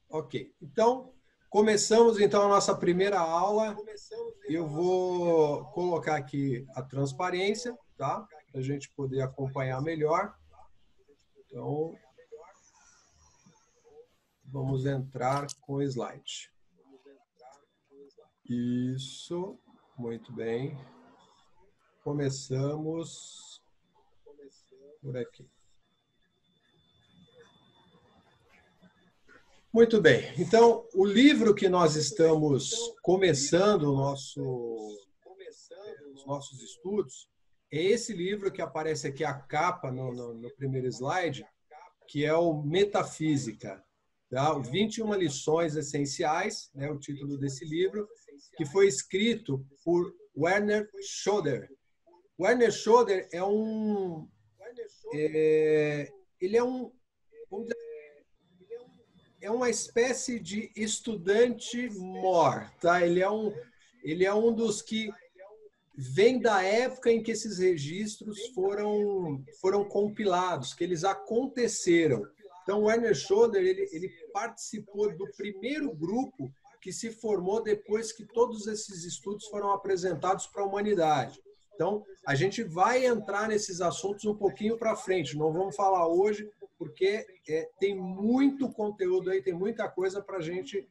Ok. Então, começamos então a nossa primeira aula. Eu vou colocar aqui a transparência, tá? Para a gente poder acompanhar melhor. Então, vamos entrar com o slide. Isso, muito bem. Começamos por aqui. Muito bem. Então, o livro que nós estamos começando os nossos estudos é esse livro que aparece aqui, a capa no primeiro slide, que é o Metafísica, tá? 21 lições essenciais, né, o título desse livro, que foi escrito por Werner Schroeder. Werner Schroeder ele é uma espécie de estudante mor, tá? Ele é um dos que vem da época em que esses registros foram compilados, que eles aconteceram. Então, o Werner Schroeder, ele participou do primeiro grupo que se formou depois que todos esses estudos foram apresentados para a humanidade. Então, a gente vai entrar nesses assuntos um pouquinho para frente, não vamos falar hoje, porque tem muito conteúdo aí, tem muita coisa para a gente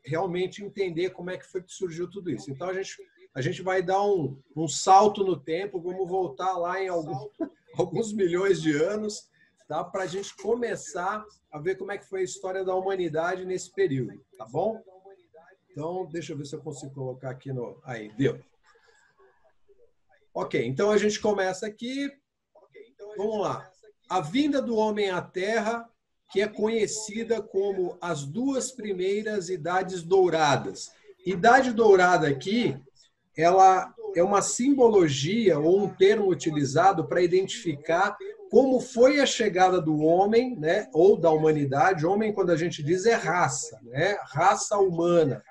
realmente entender como é que foi que surgiu tudo isso. Então, a gente vai dar um salto no tempo, vamos voltar lá em alguns milhões de anos, tá? Para a gente começar a ver como é que foi a história da humanidade nesse período, tá bom? Então, deixa eu ver se eu consigo colocar aqui no... Aí, deu. Ok, então a gente começa aqui. Vamos lá. A vinda do homem à Terra, que é conhecida como as duas primeiras idades douradas. Idade dourada aqui, ela é uma simbologia ou um termo utilizado para identificar como foi a chegada do homem, né, ou da humanidade. Homem, quando a gente diz, é raça, né, raça humana.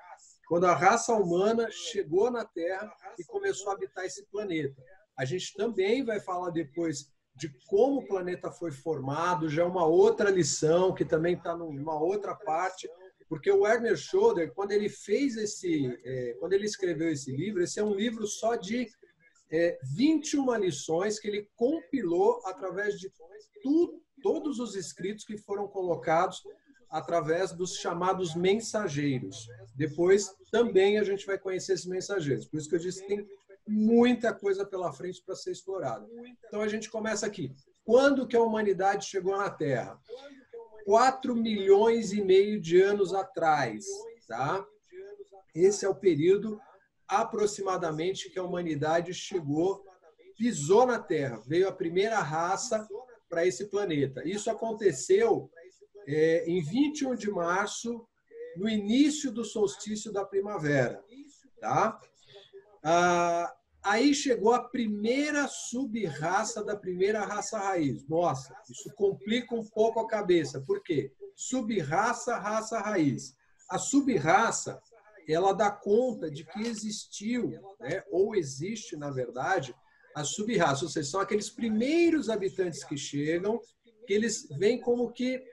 Quando a raça humana chegou na Terra e começou a habitar esse planeta. A gente também vai falar depois de como o planeta foi formado, já é uma outra lição que também está numa outra parte, porque o Werner Schroeder, quando ele quando ele escreveu esse livro, esse é um livro só de 21 lições que ele compilou através de todos os escritos que foram colocados através dos chamados mensageiros. Depois também a gente vai conhecer esses mensageiros. Por isso que eu disse que tem muita coisa pela frente para ser explorada. Então a gente começa aqui. Quando que a humanidade chegou na Terra? 4 milhões e meio de anos atrás, tá? Esse é o período aproximadamente que a humanidade chegou, pisou na Terra, veio a primeira raça para esse planeta. Isso aconteceu em 21 de março, no início do solstício da primavera, tá? Aí chegou a primeira sub-raça da primeira raça raiz. Nossa, isso complica um pouco a cabeça. Por quê? Sub-raça, raça raiz. A sub-raça, ela dá conta de que existiu, né, ou existe, na verdade, a sub-raça. Ou seja, são aqueles primeiros habitantes que chegam, que eles vêm como que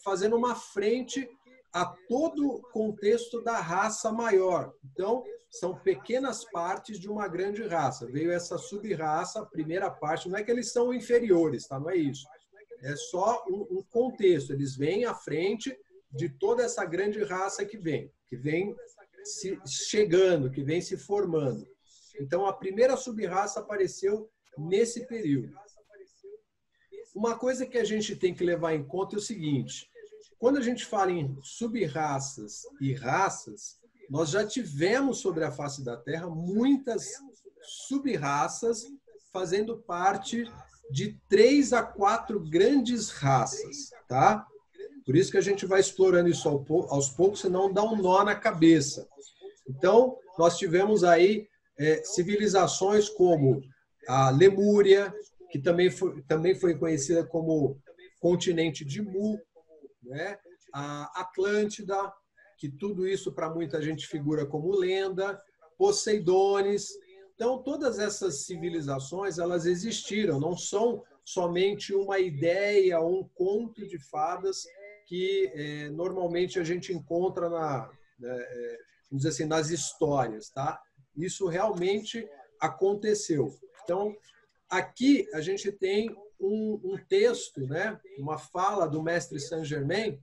fazendo uma frente a todo o contexto da raça maior. Então, são pequenas partes de uma grande raça. Veio essa sub-raça, a primeira parte, não é que eles são inferiores, tá? Não é isso. É só um contexto. Eles vêm à frente de toda essa grande raça que vem chegando, que vem se formando. Então, a primeira sub-raça apareceu nesse período. Uma coisa que a gente tem que levar em conta é o seguinte: quando a gente fala em sub-raças e raças, nós já tivemos sobre a face da Terra muitas sub-raças fazendo parte de 3 a 4 grandes raças, tá? Por isso que a gente vai explorando isso aos poucos, senão dá um nó na cabeça. Então, nós tivemos aí civilizações como a Lemúria, que também foi conhecida como continente de Mu, né? A Atlântida, que tudo isso para muita gente figura como lenda, Poseidones. Então, todas essas civilizações, elas existiram, não são somente uma ideia ou um conto de fadas que normalmente a gente encontra vamos dizer assim, nas histórias, tá? Isso realmente aconteceu. Então, aqui a gente tem um texto, né? Uma fala do mestre Saint-Germain,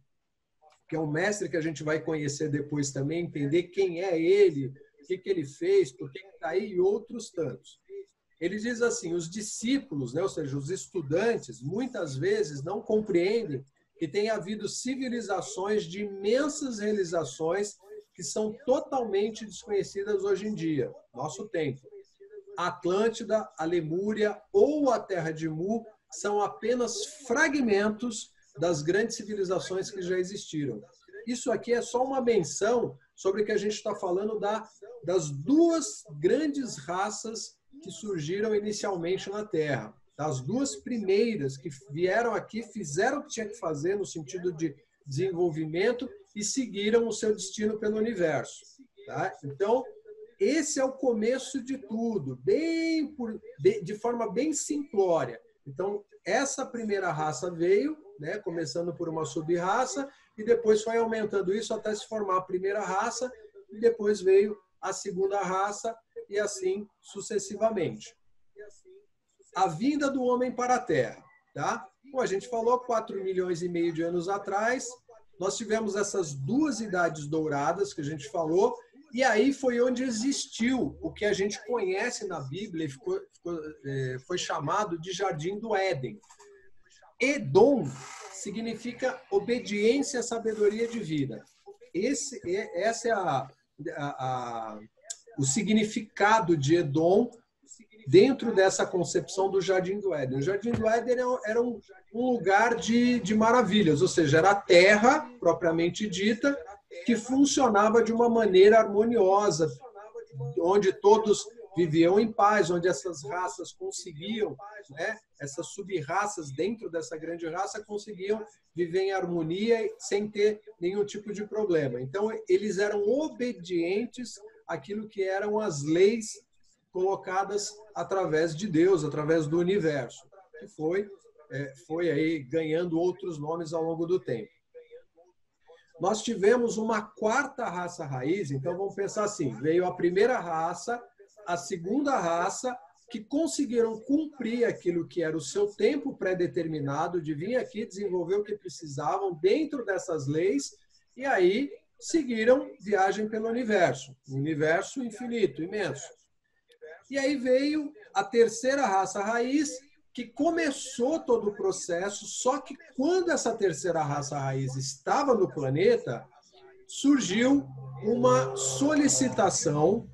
que é um mestre que a gente vai conhecer depois também, entender quem é ele, o que ele fez, por que está aí, e outros tantos. Ele diz assim, os discípulos, né, ou seja, os estudantes, muitas vezes não compreendem que tem havido civilizações de imensas realizações que são totalmente desconhecidas hoje em dia, nosso tempo. A Atlântida, a Lemúria ou a Terra de Mu são apenas fragmentos das grandes civilizações que já existiram. Isso aqui é só uma menção sobre o que a gente está falando das duas grandes raças que surgiram inicialmente na Terra. As duas primeiras que vieram aqui, fizeram o que tinha que fazer no sentido de desenvolvimento e seguiram o seu destino pelo universo. Tá? Então, esse é o começo de tudo, de forma bem simplória. Então, essa primeira raça veio, né, começando por uma sub-raça, e depois foi aumentando isso até se formar a primeira raça, e depois veio a segunda raça, e assim sucessivamente. A vinda do homem para a Terra. Tá? Como a gente falou, 4,5 milhões de anos atrás, nós tivemos essas duas idades douradas que a gente falou, e aí foi onde existiu o que a gente conhece na Bíblia e foi chamado de Jardim do Éden. Edom significa obediência à sabedoria divina. Esse é o significado de Edom dentro dessa concepção do Jardim do Éden. O Jardim do Éden era um lugar de maravilhas, ou seja, era a terra, propriamente dita, que funcionava de uma maneira harmoniosa, onde todos viviam em paz, onde essas raças conseguiam, né, essas sub-raças dentro dessa grande raça conseguiam viver em harmonia sem ter nenhum tipo de problema. Então, eles eram obedientes àquilo que eram as leis colocadas através de Deus, através do universo, que foi aí ganhando outros nomes ao longo do tempo. Nós tivemos uma quarta raça raiz, então vamos pensar assim, veio a primeira raça, a segunda raça, que conseguiram cumprir aquilo que era o seu tempo pré-determinado, de vir aqui desenvolver o que precisavam dentro dessas leis, e aí seguiram viagem pelo universo, um universo infinito, imenso. E aí veio a terceira raça raiz, que começou todo o processo, só que quando essa terceira raça raiz estava no planeta, surgiu uma solicitação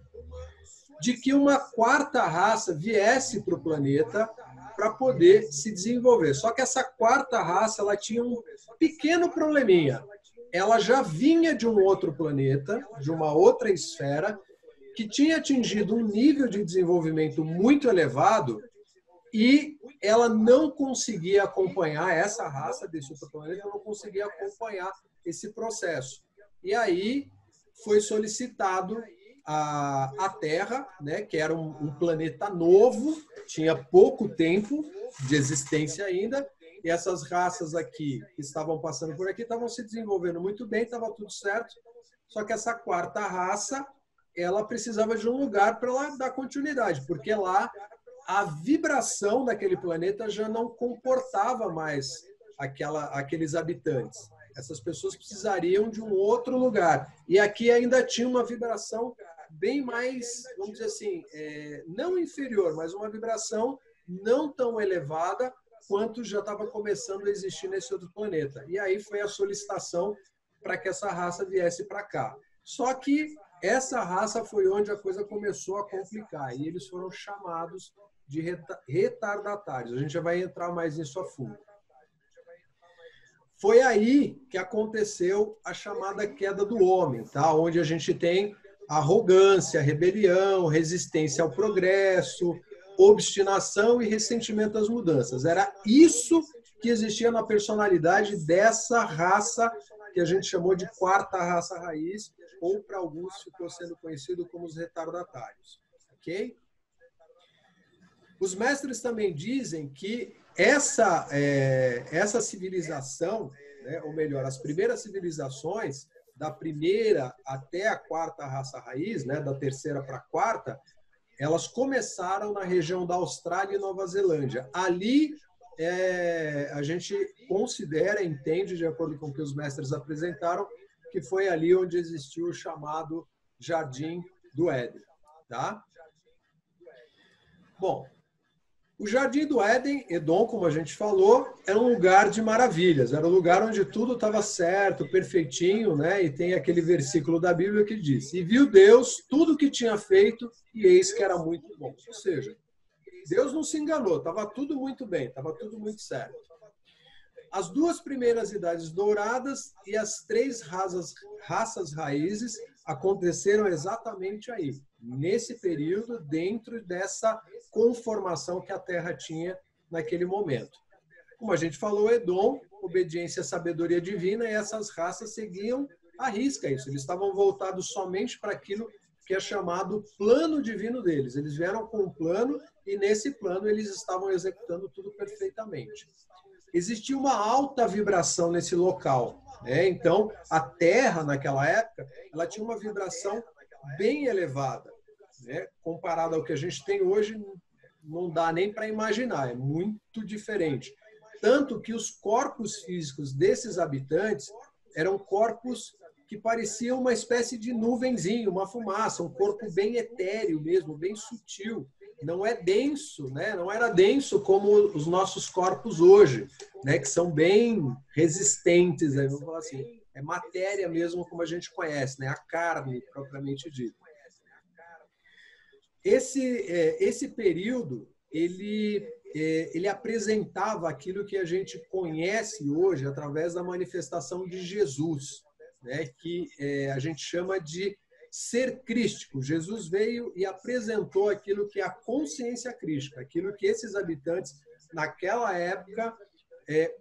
de que uma quarta raça viesse para o planeta para poder se desenvolver. Só que essa quarta raça ela tinha um pequeno probleminha. Ela já vinha de um outro planeta, de uma outra esfera, que tinha atingido um nível de desenvolvimento muito elevado e ela não conseguia acompanhar, essa raça desse outro planeta não conseguia acompanhar esse processo. E aí foi solicitado a Terra, né, que era um planeta novo, tinha pouco tempo de existência ainda, e essas raças aqui que estavam passando por aqui estavam se desenvolvendo muito bem, estava tudo certo, só que essa quarta raça ela precisava de um lugar para ela dar continuidade, porque lá a vibração daquele planeta já não comportava mais aqueles habitantes. Essas pessoas precisariam de um outro lugar. E aqui ainda tinha uma vibração bem mais, vamos dizer assim, não inferior, mas uma vibração não tão elevada quanto já estava começando a existir nesse outro planeta. E aí foi a solicitação para que essa raça viesse para cá. Só que essa raça foi onde a coisa começou a complicar e eles foram chamados de retardatários. A gente já vai entrar mais nisso a fundo. Foi aí que aconteceu a chamada queda do homem, tá? Onde a gente tem arrogância, rebelião, resistência ao progresso, obstinação e ressentimento às mudanças. Era isso que existia na personalidade dessa raça que a gente chamou de quarta raça raiz, ou para alguns ficou sendo conhecido como os retardatários. Ok? Os mestres também dizem que essa civilização né? Ou melhor, as primeiras civilizações, da primeira até a quarta raça raiz, né? Da terceira para a quarta, elas começaram na região da Austrália e Nova Zelândia. Ali, a gente considera, entende, de acordo com o que os mestres apresentaram, que foi ali onde existiu o chamado Jardim do Éden. Tá? Bom, o Jardim do Éden, Edom, como a gente falou, era um lugar de maravilhas, era um lugar onde tudo estava certo, perfeitinho, né? E tem aquele versículo da Bíblia que diz: e viu Deus tudo o que tinha feito, e eis que era muito bom. Ou seja, Deus não se enganou, estava tudo muito bem, estava tudo muito certo. As duas primeiras idades douradas e as três raças raízes aconteceram exatamente aí, nesse período, dentro dessa conformação que a Terra tinha naquele momento. Como a gente falou, Edom, obediência à sabedoria divina, e essas raças seguiam à risca isso. Eles estavam voltados somente para aquilo que é chamado plano divino deles. Eles vieram com um plano e, nesse plano, eles estavam executando tudo perfeitamente. Existia uma alta vibração nesse local, né? Então, a Terra, naquela época, ela tinha uma vibração bem elevada, né? Comparado ao que a gente tem hoje, não dá nem para imaginar, é muito diferente. Tanto que os corpos físicos desses habitantes eram corpos que pareciam uma espécie de nuvenzinho, uma fumaça, um corpo bem etéreo mesmo, bem sutil. Não é denso, né? Não era denso como os nossos corpos hoje, né? Que são bem resistentes, né? Vamos falar assim, é matéria mesmo como a gente conhece, né? A carne propriamente dita. Esse período ele apresentava aquilo que a gente conhece hoje através da manifestação de Jesus, né? Que a gente chama de ser crístico. Jesus veio e apresentou aquilo que é a consciência crística, aquilo que esses habitantes, naquela época,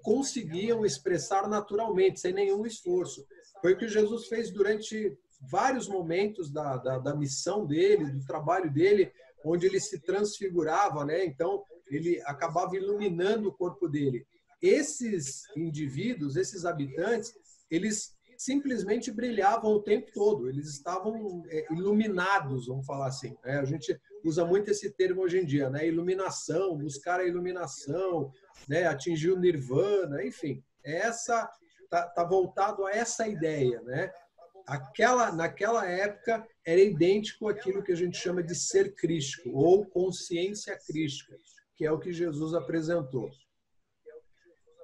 conseguiam expressar naturalmente, sem nenhum esforço. Foi o que Jesus fez durante vários momentos da missão dele, do trabalho dele, onde ele se transfigurava, né? Então, ele acabava iluminando o corpo dele. Esses indivíduos, esses habitantes, eles simplesmente brilhavam o tempo todo, eles estavam iluminados, vamos falar assim. Né? A gente usa muito esse termo hoje em dia, né? Iluminação, buscar a iluminação, né? Atingir o nirvana, enfim. Tá voltado a essa ideia, né? Naquela época era idêntico àquilo que a gente chama de ser crístico, ou consciência crística, que é o que Jesus apresentou.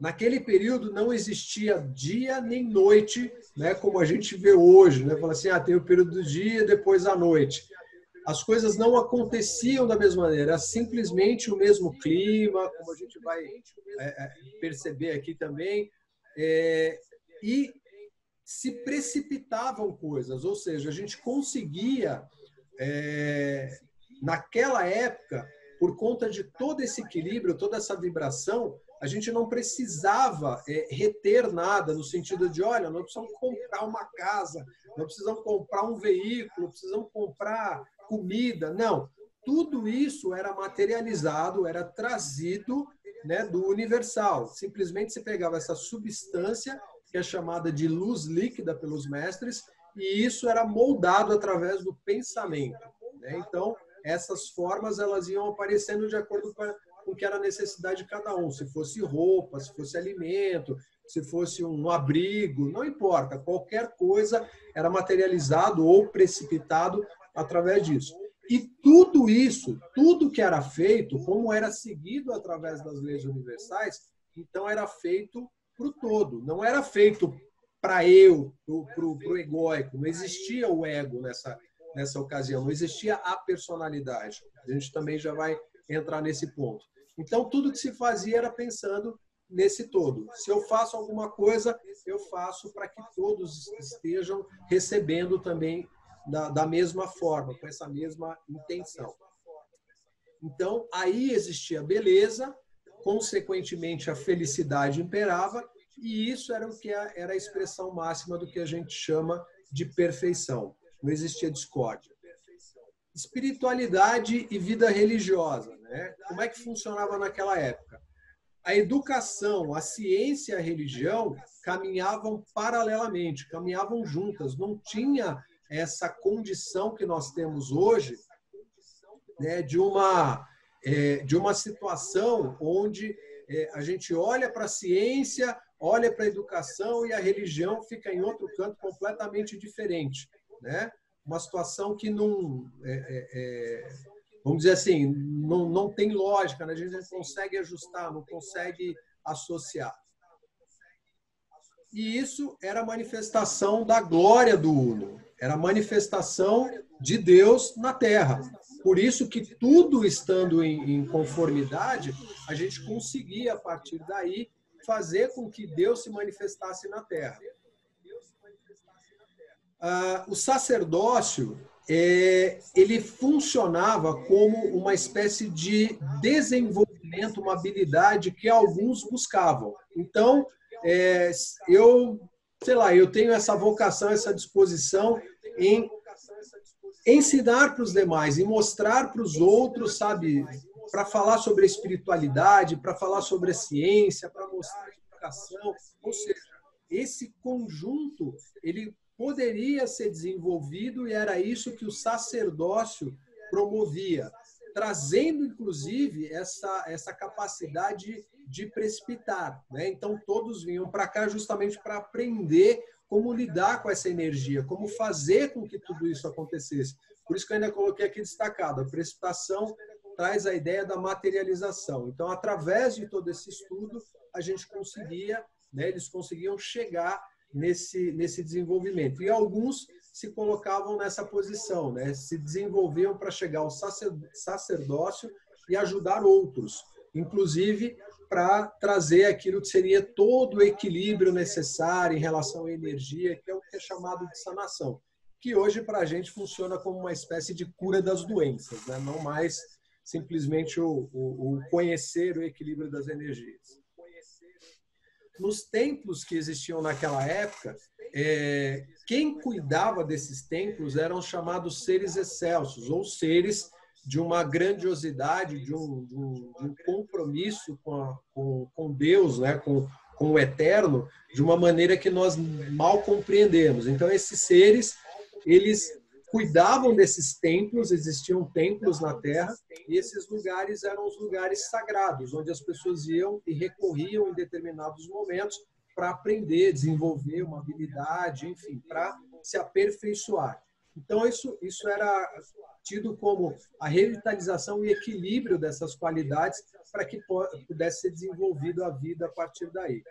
Naquele período não existia dia nem noite, né, como a gente vê hoje, né? Fala assim, tem o período do dia, depois a noite. As coisas não aconteciam da mesma maneira, era simplesmente o mesmo clima, como a gente vai perceber aqui também, e se precipitavam coisas, ou seja, a gente conseguia, naquela época, por conta de todo esse equilíbrio, toda essa vibração, a gente não precisava reter nada, no sentido de, olha, não precisamos comprar uma casa, não precisamos comprar um veículo, não precisamos comprar comida. Não, tudo isso era materializado, era trazido, né, do universal. Simplesmente se pegava essa substância, que é chamada de luz líquida pelos mestres, e isso era moldado através do pensamento. Né? Então, essas formas elas iam aparecendo de acordo com o que era a necessidade de cada um. Se fosse roupa, se fosse alimento, se fosse um abrigo, não importa. Qualquer coisa era materializado ou precipitado através disso. E tudo isso, tudo que era feito, como era seguido através das leis universais, então era feito para o todo. Não era feito para para o egóico. Não existia o ego nessa ocasião. Não existia a personalidade. A gente também já vai entrar nesse ponto. Então, tudo que se fazia era pensando nesse todo. Se eu faço alguma coisa, eu faço para que todos estejam recebendo também da mesma forma, com essa mesma intenção. Então, aí existia beleza, consequentemente a felicidade imperava, e isso era o que era a expressão máxima do que a gente chama de perfeição. Não existia discórdia. Espiritualidade e vida religiosa, né? Como é que funcionava naquela época? A educação, a ciência e a religião caminhavam paralelamente, caminhavam juntas. Não tinha essa condição que nós temos hoje, né, de uma situação onde a gente olha para a ciência, olha para a educação e a religião fica em outro canto completamente diferente, né? Uma situação que não, vamos dizer assim, não tem lógica, né? A gente não consegue ajustar, não consegue associar. E isso era a manifestação da glória do Uno, era a manifestação de Deus na Terra. Por isso que tudo estando em conformidade, a gente conseguia, a partir daí, fazer com que Deus se manifestasse na Terra. O sacerdócio, ele funcionava como uma espécie de desenvolvimento, uma habilidade que alguns buscavam. Então, eu tenho essa vocação, essa disposição em ensinar para os demais, em mostrar para os outros, sabe, para falar sobre a espiritualidade, para falar sobre a ciência, para mostrar a educação. Ou seja, esse conjunto, ele poderia ser desenvolvido e era isso que o sacerdócio promovia, trazendo, inclusive, essa capacidade de precipitar, né? Então, todos vinham para cá justamente para aprender como lidar com essa energia, como fazer com que tudo isso acontecesse. Por isso que eu ainda coloquei aqui destacado, a precipitação traz a ideia da materialização. Então, através de todo esse estudo, a gente conseguia, né, eles conseguiam chegar nesse desenvolvimento. E alguns se colocavam nessa posição, né, se desenvolviam para chegar ao sacerdócio e ajudar outros, inclusive para trazer aquilo que seria todo o equilíbrio necessário em relação à energia, que é o que é chamado de sanação, que hoje para a gente funciona como uma espécie de cura das doenças, né? Não mais simplesmente o conhecer o equilíbrio das energias. Nos templos que existiam naquela época, quem cuidava desses templos eram os chamados seres excelsos, ou seres de uma grandiosidade, de um compromisso com Deus, né? com o eterno, de uma maneira que nós mal compreendemos. Então, esses seres, eles cuidavam desses templos, existiam templos na Terra, e esses lugares eram os lugares sagrados, onde as pessoas iam e recorriam em determinados momentos para aprender, desenvolver uma habilidade, enfim, para se aperfeiçoar. Então, isso era tido como a revitalização e equilíbrio dessas qualidades para que pudesse ser desenvolvido a vida a partir daí.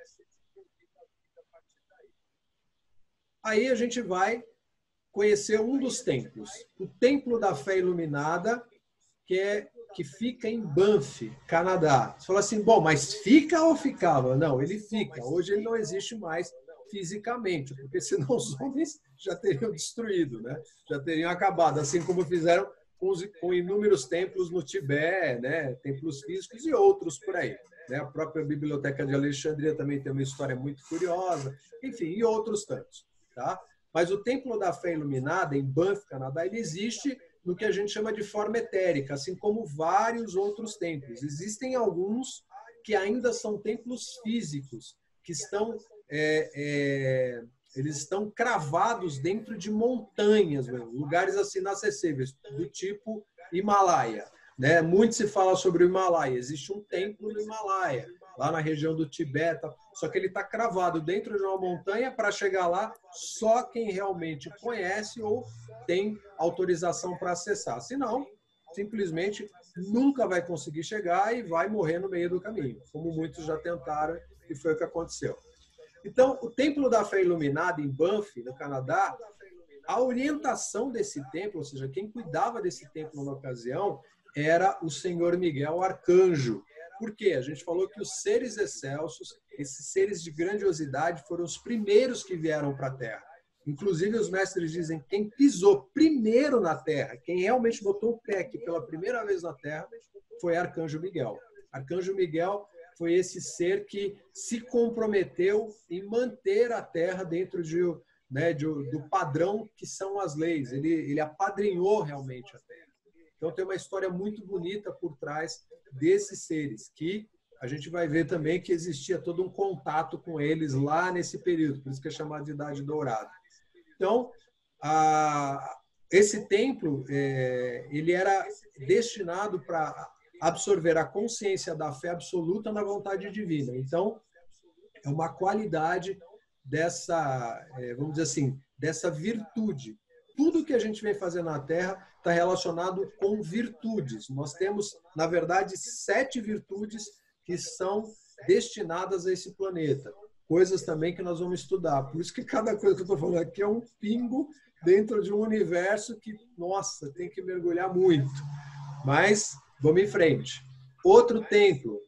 Aí a gente vai conhecer um dos templos, o Templo da Fé Iluminada, que fica em Banff, Canadá. Você fala assim, bom, mas fica ou ficava? Não, ele fica. Hoje ele não existe mais fisicamente, porque senão os homens já teriam destruído, né? Já teriam acabado, assim como fizeram com inúmeros templos no Tibete, né? Templos físicos e outros por aí. Né? A própria Biblioteca de Alexandria também tem uma história muito curiosa, enfim, e outros tantos. Tá? Mas o Templo da Fé Iluminada, em Banff, Canadá, ele existe no que a gente chama de forma etérica, assim como vários outros templos. Existem alguns que ainda são templos físicos, que eles estão cravados dentro de montanhas, lugares assim inacessíveis, do tipo Himalaia. Né? Muito se fala sobre o Himalaia. Existe um templo no Himalaia, lá na região do Tibete, só que ele está cravado dentro de uma montanha. Para chegar lá, só quem realmente conhece ou tem autorização para acessar. Senão, simplesmente nunca vai conseguir chegar e vai morrer no meio do caminho, como muitos já tentaram e foi o que aconteceu. Então, o Templo da Fé Iluminada, em Banff, no Canadá, a orientação desse templo, ou seja, quem cuidava desse templo na ocasião, era o Senhor Miguel, o arcanjo. Por quê? A gente falou que os seres excelsos, esses seres de grandiosidade, foram os primeiros que vieram para a Terra. Inclusive, os mestres dizem que quem pisou primeiro na Terra, quem realmente botou o pé aqui pela primeira vez na Terra, foi Arcanjo Miguel. Arcanjo Miguel foi esse ser que se comprometeu em manter a Terra dentro do padrão que são as leis. Ele apadrinhou realmente a Terra. Então, tem uma história muito bonita por trás desses seres que a gente vai ver também que existia todo um contato com eles lá nesse período, por isso que é chamado de Idade Dourada. Então, esse templo ele era destinado para absorver a consciência da fé absoluta na vontade divina. Então, é uma qualidade dessa, vamos dizer assim, dessa virtude. Tudo que a gente vem fazer na Terra está relacionado com virtudes. Nós temos, na verdade, 7 virtudes que são destinadas a esse planeta. Coisas também que nós vamos estudar. Por isso que cada coisa que eu estou falando aqui é um pingo dentro de um universo que, nossa, tem que mergulhar muito. Mas vamos em frente. Outro templo,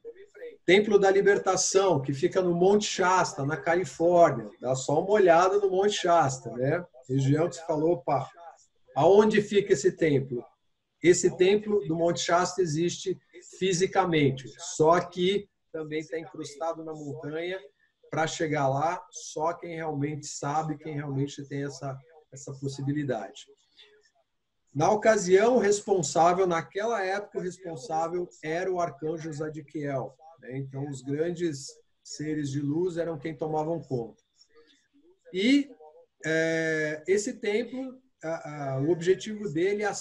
Templo da Libertação, que fica no Monte Shasta, na Califórnia. Dá só uma olhada no Monte Shasta, né? Região que você falou, opa, aonde fica esse templo? Esse templo do Monte Shasta existe fisicamente, só que também está incrustado na montanha. Para chegar lá, só quem realmente sabe, quem realmente tem essa possibilidade. Na ocasião, responsável, naquela época, o responsável era o arcanjo Zadkiel. Então, os grandes seres de luz eram quem tomavam conta. E esse templo, o objetivo dele é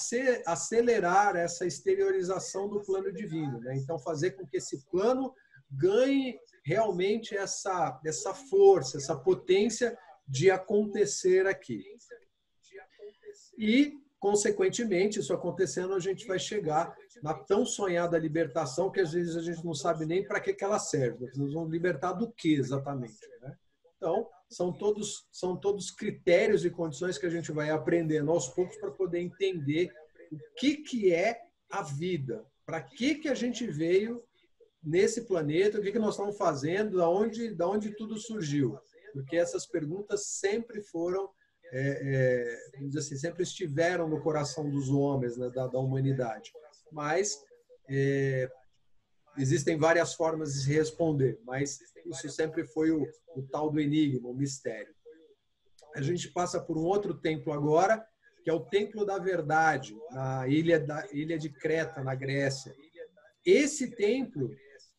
acelerar essa exteriorização do plano divino. Então, fazer com que esse plano ganhe realmente essa força, essa potência de acontecer aqui. E, consequentemente, isso acontecendo, a gente vai chegar na tão sonhada libertação que às vezes a gente não sabe nem para que ela serve. Nós vamos libertar do que exatamente, né? Então, são todos critérios e condições que a gente vai aprendendo aos poucos para poder entender o que é a vida, para que a gente veio nesse planeta, o que nós estamos fazendo, da onde tudo surgiu. Porque essas perguntas sempre foram, vamos dizer assim, sempre estiveram no coração dos homens, né, da humanidade. Mas existem várias formas de se responder, mas isso sempre foi o tal do enigma, o mistério. A gente passa por um outro templo agora, que é o Templo da Verdade, na ilha de Creta, na Grécia. Esse templo,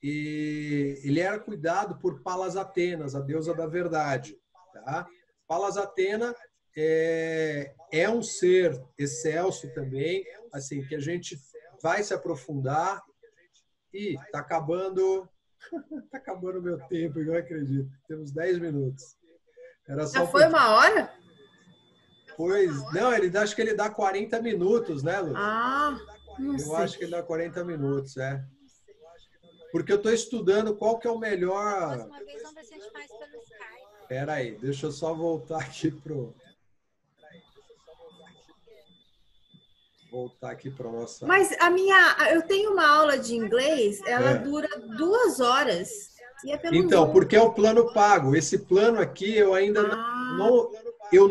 ele era cuidado por Palas Atenas, a deusa da verdade. Tá? Palas Atena é um ser excelso também, assim, que a gente vai se aprofundar. E está acabando o meu tempo, eu não acredito. Temos 10 minutos. Era só já foi uma hora? Pois, não, acho que ele dá 40 minutos, né, Lu? Não sei. Eu acho que ele dá 40 minutos, Porque eu estou estudando qual que é o melhor... Próxima vez vamos ver se a gente faz pelo Skype. Espera aí, deixa eu só voltar aqui para nossa... Mas eu tenho uma aula de inglês, ela dura 2 horas. E é pelo então, Zoom. porque é o plano pago. Esse plano aqui eu ainda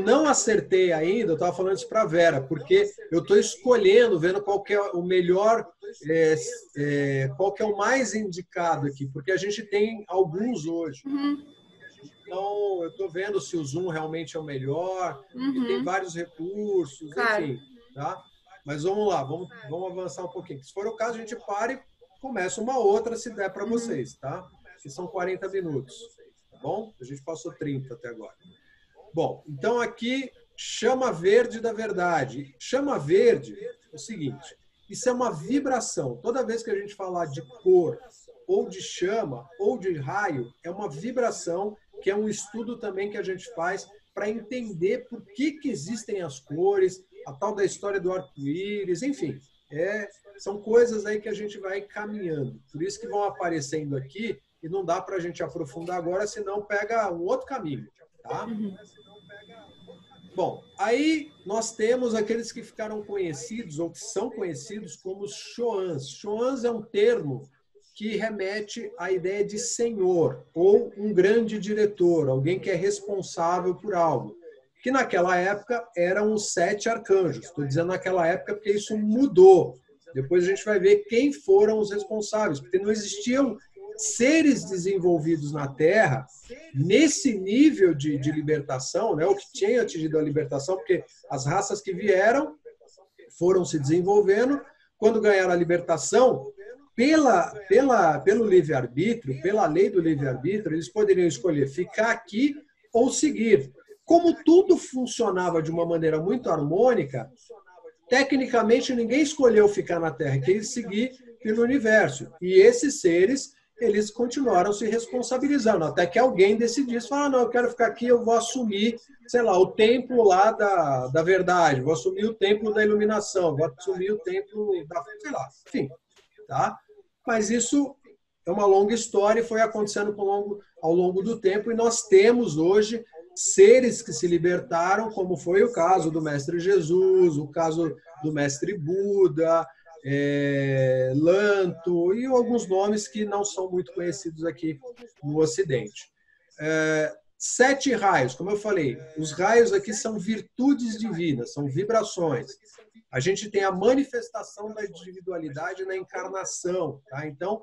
não acertei ainda, eu estava falando isso para a Vera, porque eu estou escolhendo, vendo qual que é o melhor, qual que é o mais indicado aqui, porque a gente tem alguns hoje. Então, eu estou vendo se o Zoom realmente é o melhor, porque tem vários recursos, enfim, tá? Mas vamos lá, vamos avançar um pouquinho. Se for o caso, a gente para e começa uma outra, se der para vocês, tá? Que são 40 minutos, tá bom? A gente passou 30 até agora. Bom, então aqui, chama verde da verdade. Chama verde é o seguinte, isso é uma vibração. Toda vez que a gente falar de cor, ou de chama, ou de raio, é uma vibração, que é um estudo também que a gente faz para entender por que existem as cores, a tal da história do arco-íris, enfim. São coisas aí que a gente vai caminhando. Por isso que vão aparecendo aqui, e não dá para a gente aprofundar agora, senão pega um outro caminho, tá? Bom, aí nós temos aqueles que ficaram conhecidos, ou que são conhecidos como os Choans. Choans é um termo que remete à ideia de senhor, ou um grande diretor, alguém que é responsável por algo. Que naquela época eram os 7 arcanjos. Estou dizendo naquela época porque isso mudou. Depois a gente vai ver quem foram os responsáveis, porque não existiam seres desenvolvidos na Terra nesse nível de libertação, né, o que tinha atingido a libertação, porque as raças que vieram foram se desenvolvendo. Quando ganharam a libertação, pelo livre-arbítrio, pela lei do livre-arbítrio, eles poderiam escolher ficar aqui ou seguir. Como tudo funcionava de uma maneira muito harmônica, tecnicamente ninguém escolheu ficar na Terra, quis seguir pelo universo. E esses seres, eles continuaram se responsabilizando, até que alguém decidisse, falar, não, eu quero ficar aqui, eu vou assumir, sei lá, o templo lá da verdade, vou assumir o templo da iluminação, vou assumir o templo da, sei lá, enfim, tá? Mas isso é uma longa história e foi acontecendo ao longo do tempo, e nós temos hoje seres que se libertaram, como foi o caso do Mestre Jesus, o caso do Mestre Buda, Lanto e alguns nomes que não são muito conhecidos aqui no Ocidente. 7 raios, como eu falei, os raios aqui são virtudes divinas, são vibrações. A gente tem a manifestação da individualidade na encarnação, tá? Então,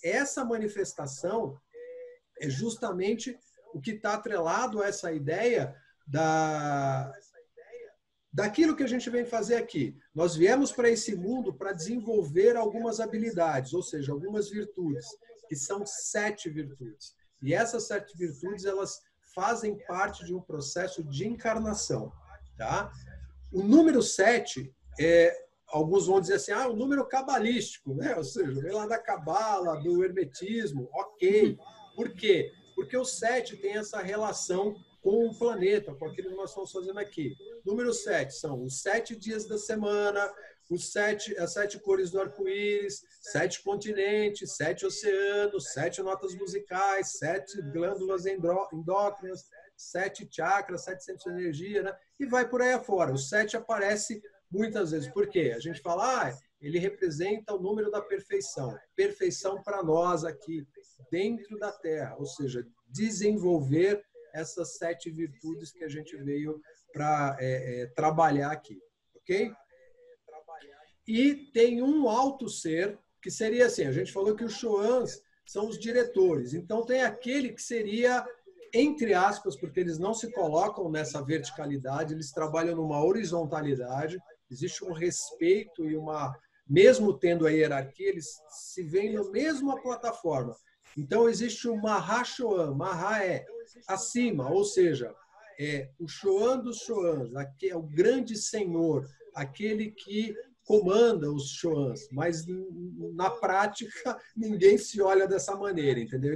essa manifestação é justamente o que está atrelado a essa ideia daquilo que a gente vem fazer aqui. Nós viemos para esse mundo para desenvolver algumas habilidades, ou seja, algumas virtudes, que são 7 virtudes. E essas 7 virtudes, elas fazem parte de um processo de encarnação, tá? O número 7 alguns vão dizer assim, o número cabalístico, né? Ou seja, vem lá da cabala, do hermetismo, ok. Por quê? Porque o 7 tem essa relação com o planeta, com aquilo que nós estamos fazendo aqui. Número 7 são os 7 dias da semana, as 7 cores do arco-íris, 7 continentes, 7 oceanos, 7 notas musicais, 7 glândulas endócrinas, 7 chakras, 7 centros de energia, né? E vai por aí afora. O 7 aparece muitas vezes. Por quê? A gente fala, ele representa o número da perfeição. Perfeição para nós aqui, dentro da Terra. Ou seja, desenvolver essas 7 virtudes que a gente veio para trabalhar aqui. Ok? E tem um alto ser, que seria assim, a gente falou que os Choans são os diretores. Então, tem aquele que seria, entre aspas, porque eles não se colocam nessa verticalidade, eles trabalham numa horizontalidade, existe um respeito e mesmo tendo a hierarquia, eles se veem na mesma plataforma. Então, existe o Maha-Choan. Maha é acima, ou seja, o Choan dos Choans, é o grande senhor, aquele que comanda os Choans, mas na prática ninguém se olha dessa maneira, entendeu?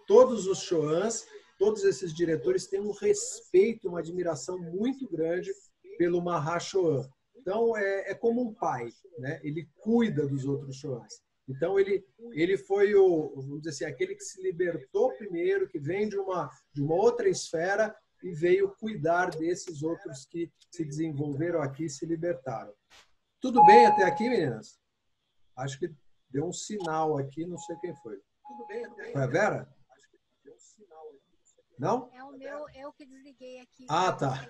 Todos os Choans, todos esses diretores têm um respeito, uma admiração muito grande pelo Maha-Choan. Então, é como um pai, né? Ele cuida dos outros Choans. Então, ele foi vamos dizer assim, aquele que se libertou primeiro, que vem de uma outra esfera e veio cuidar desses outros que se desenvolveram aqui e se libertaram. Tudo bem até aqui, meninas? Acho que deu um sinal aqui, não sei quem foi. Tudo bem até aqui? Foi a Vera? Acho que deu um sinal aqui. Não? É o meu, eu que desliguei aqui. Tá.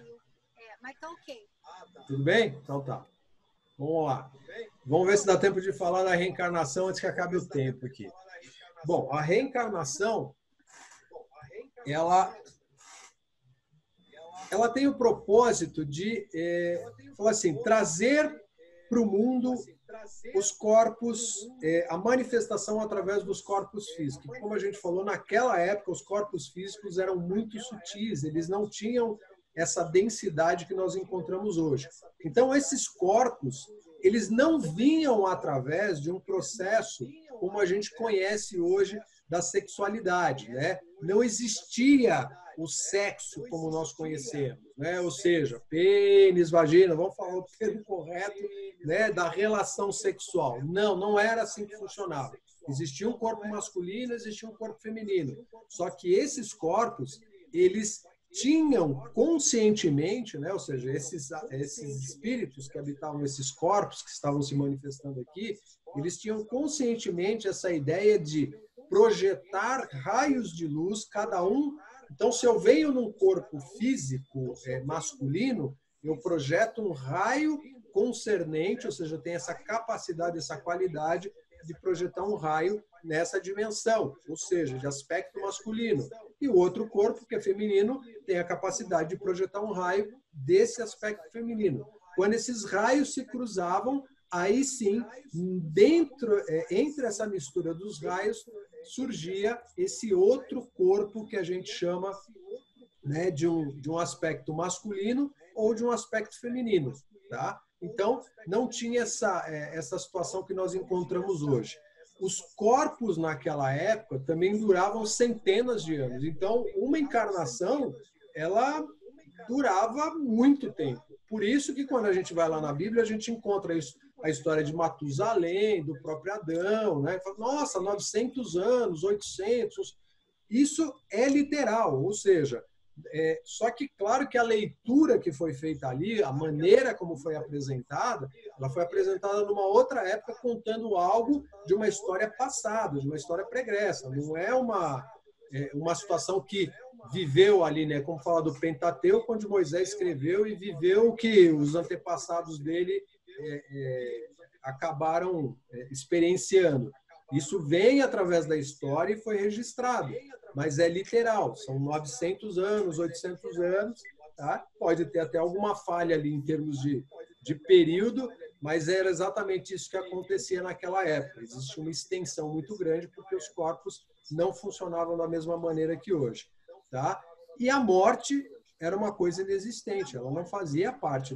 Mas tá ok. Tudo bem? Então tá. Vamos lá. Vamos ver se dá tempo de falar da reencarnação antes que acabe o tempo aqui. Bom, a reencarnação, ela tem o propósito de falar assim, trazer para o mundo os corpos, a manifestação através dos corpos físicos. Como a gente falou, naquela época os corpos físicos eram muito sutis, eles não tinham essa densidade que nós encontramos hoje. Então, esses corpos, eles não vinham através de um processo como a gente conhece hoje da sexualidade, né? Não existia o sexo como nós conhecemos, né? Ou seja, pênis, vagina, vamos falar o termo correto, né? Da relação sexual. Não era assim que funcionava. Existia um corpo masculino, existia um corpo feminino. Só que esses corpos, eles tinham conscientemente, né? Ou seja, esses espíritos que habitavam esses corpos que estavam se manifestando aqui, eles tinham conscientemente essa ideia de projetar raios de luz, cada um. Então, se eu venho num corpo físico masculino, eu projeto um raio concernente, ou seja, eu tenho essa capacidade, essa qualidade de projetar um raio nessa dimensão, ou seja, de aspecto masculino. E o outro corpo, que é feminino, tem a capacidade de projetar um raio desse aspecto feminino. Quando esses raios se cruzavam, aí sim, entre essa mistura dos raios, surgia esse outro corpo que a gente chama, né, de um aspecto masculino ou de um aspecto feminino. Tá? Então, não tinha essa situação que nós encontramos hoje. Os corpos naquela época também duravam centenas de anos. Então, uma encarnação, ela durava muito tempo. Por isso que quando a gente vai lá na Bíblia, a gente encontra isso, a história de Matusalém, do próprio Adão, né? Nossa, 900 anos, 800. Isso é literal, ou seja, só que claro que a leitura que foi feita ali, a maneira como foi apresentada, ela foi apresentada numa outra época contando algo de uma história passada, de uma história pregressa. Não é uma situação que viveu ali, né? Como fala do Pentateuco, onde Moisés escreveu e viveu o que os antepassados dele acabaram experienciando. Isso vem através da história e foi registrado, mas é literal, são 900 anos, 800 anos, tá? Pode ter até alguma falha ali em termos de período, mas era exatamente isso que acontecia naquela época. Existia uma extensão muito grande porque os corpos não funcionavam da mesma maneira que hoje. Tá? E a morte era uma coisa inexistente, ela não fazia parte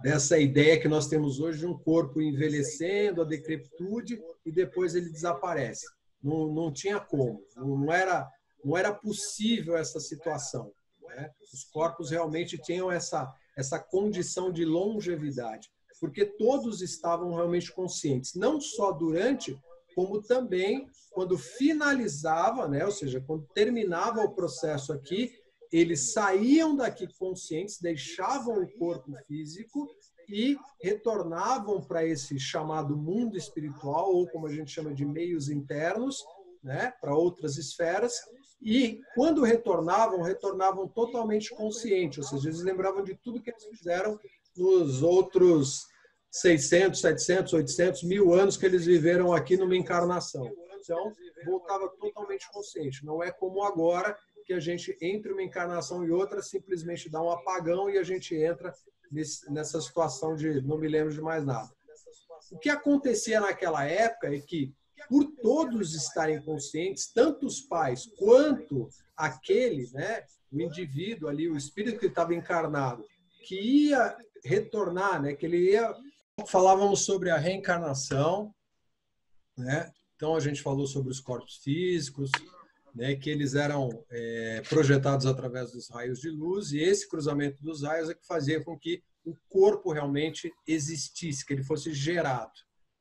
dessa ideia que nós temos hoje de um corpo envelhecendo, a decrepitude, e depois ele desaparece. Não tinha como, não era possível essa situação. Né? Os corpos realmente tinham essa condição de longevidade, porque todos estavam realmente conscientes, não só durante, como também quando finalizava, né? Ou seja, quando terminava o processo aqui, eles saíam daqui conscientes, deixavam o corpo físico e retornavam para esse chamado mundo espiritual, ou como a gente chama de meios internos, né? Para outras esferas, e quando retornavam totalmente conscientes, ou seja, eles lembravam de tudo que eles fizeram nos outros 600, 700, 800, 1000 anos que eles viveram aqui numa encarnação. Então, voltava totalmente consciente. Não é como agora, que a gente, entre uma encarnação e outra, simplesmente dá um apagão e a gente entra nessa situação de não me lembro de mais nada. O que acontecia naquela época é que, por todos estarem conscientes, tanto os pais quanto aquele, né, o indivíduo ali, o espírito que estava encarnado, que ia retornar, né, que ele ia... Falávamos sobre a reencarnação, né? Então a gente falou sobre os corpos físicos, né, que eles eram projetados através dos raios de luz, e esse cruzamento dos raios é que fazia com que o corpo realmente existisse, que ele fosse gerado.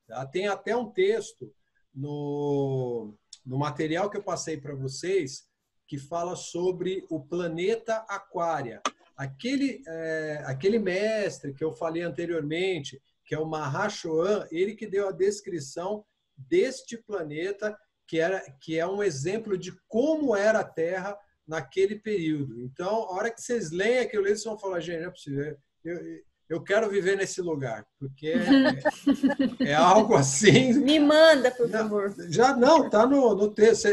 Tá? Tem até um texto no material que eu passei para vocês que fala sobre o planeta Aquária. Aquele mestre que eu falei anteriormente, que é o Mahashohan, ele que deu a descrição deste planeta, que é um exemplo de como era a Terra naquele período. Então, a hora que vocês leem aquilo, vocês vão falar, gente, não é possível, eu quero viver nesse lugar, porque é algo assim... Me manda, por favor. Já não, está no texto.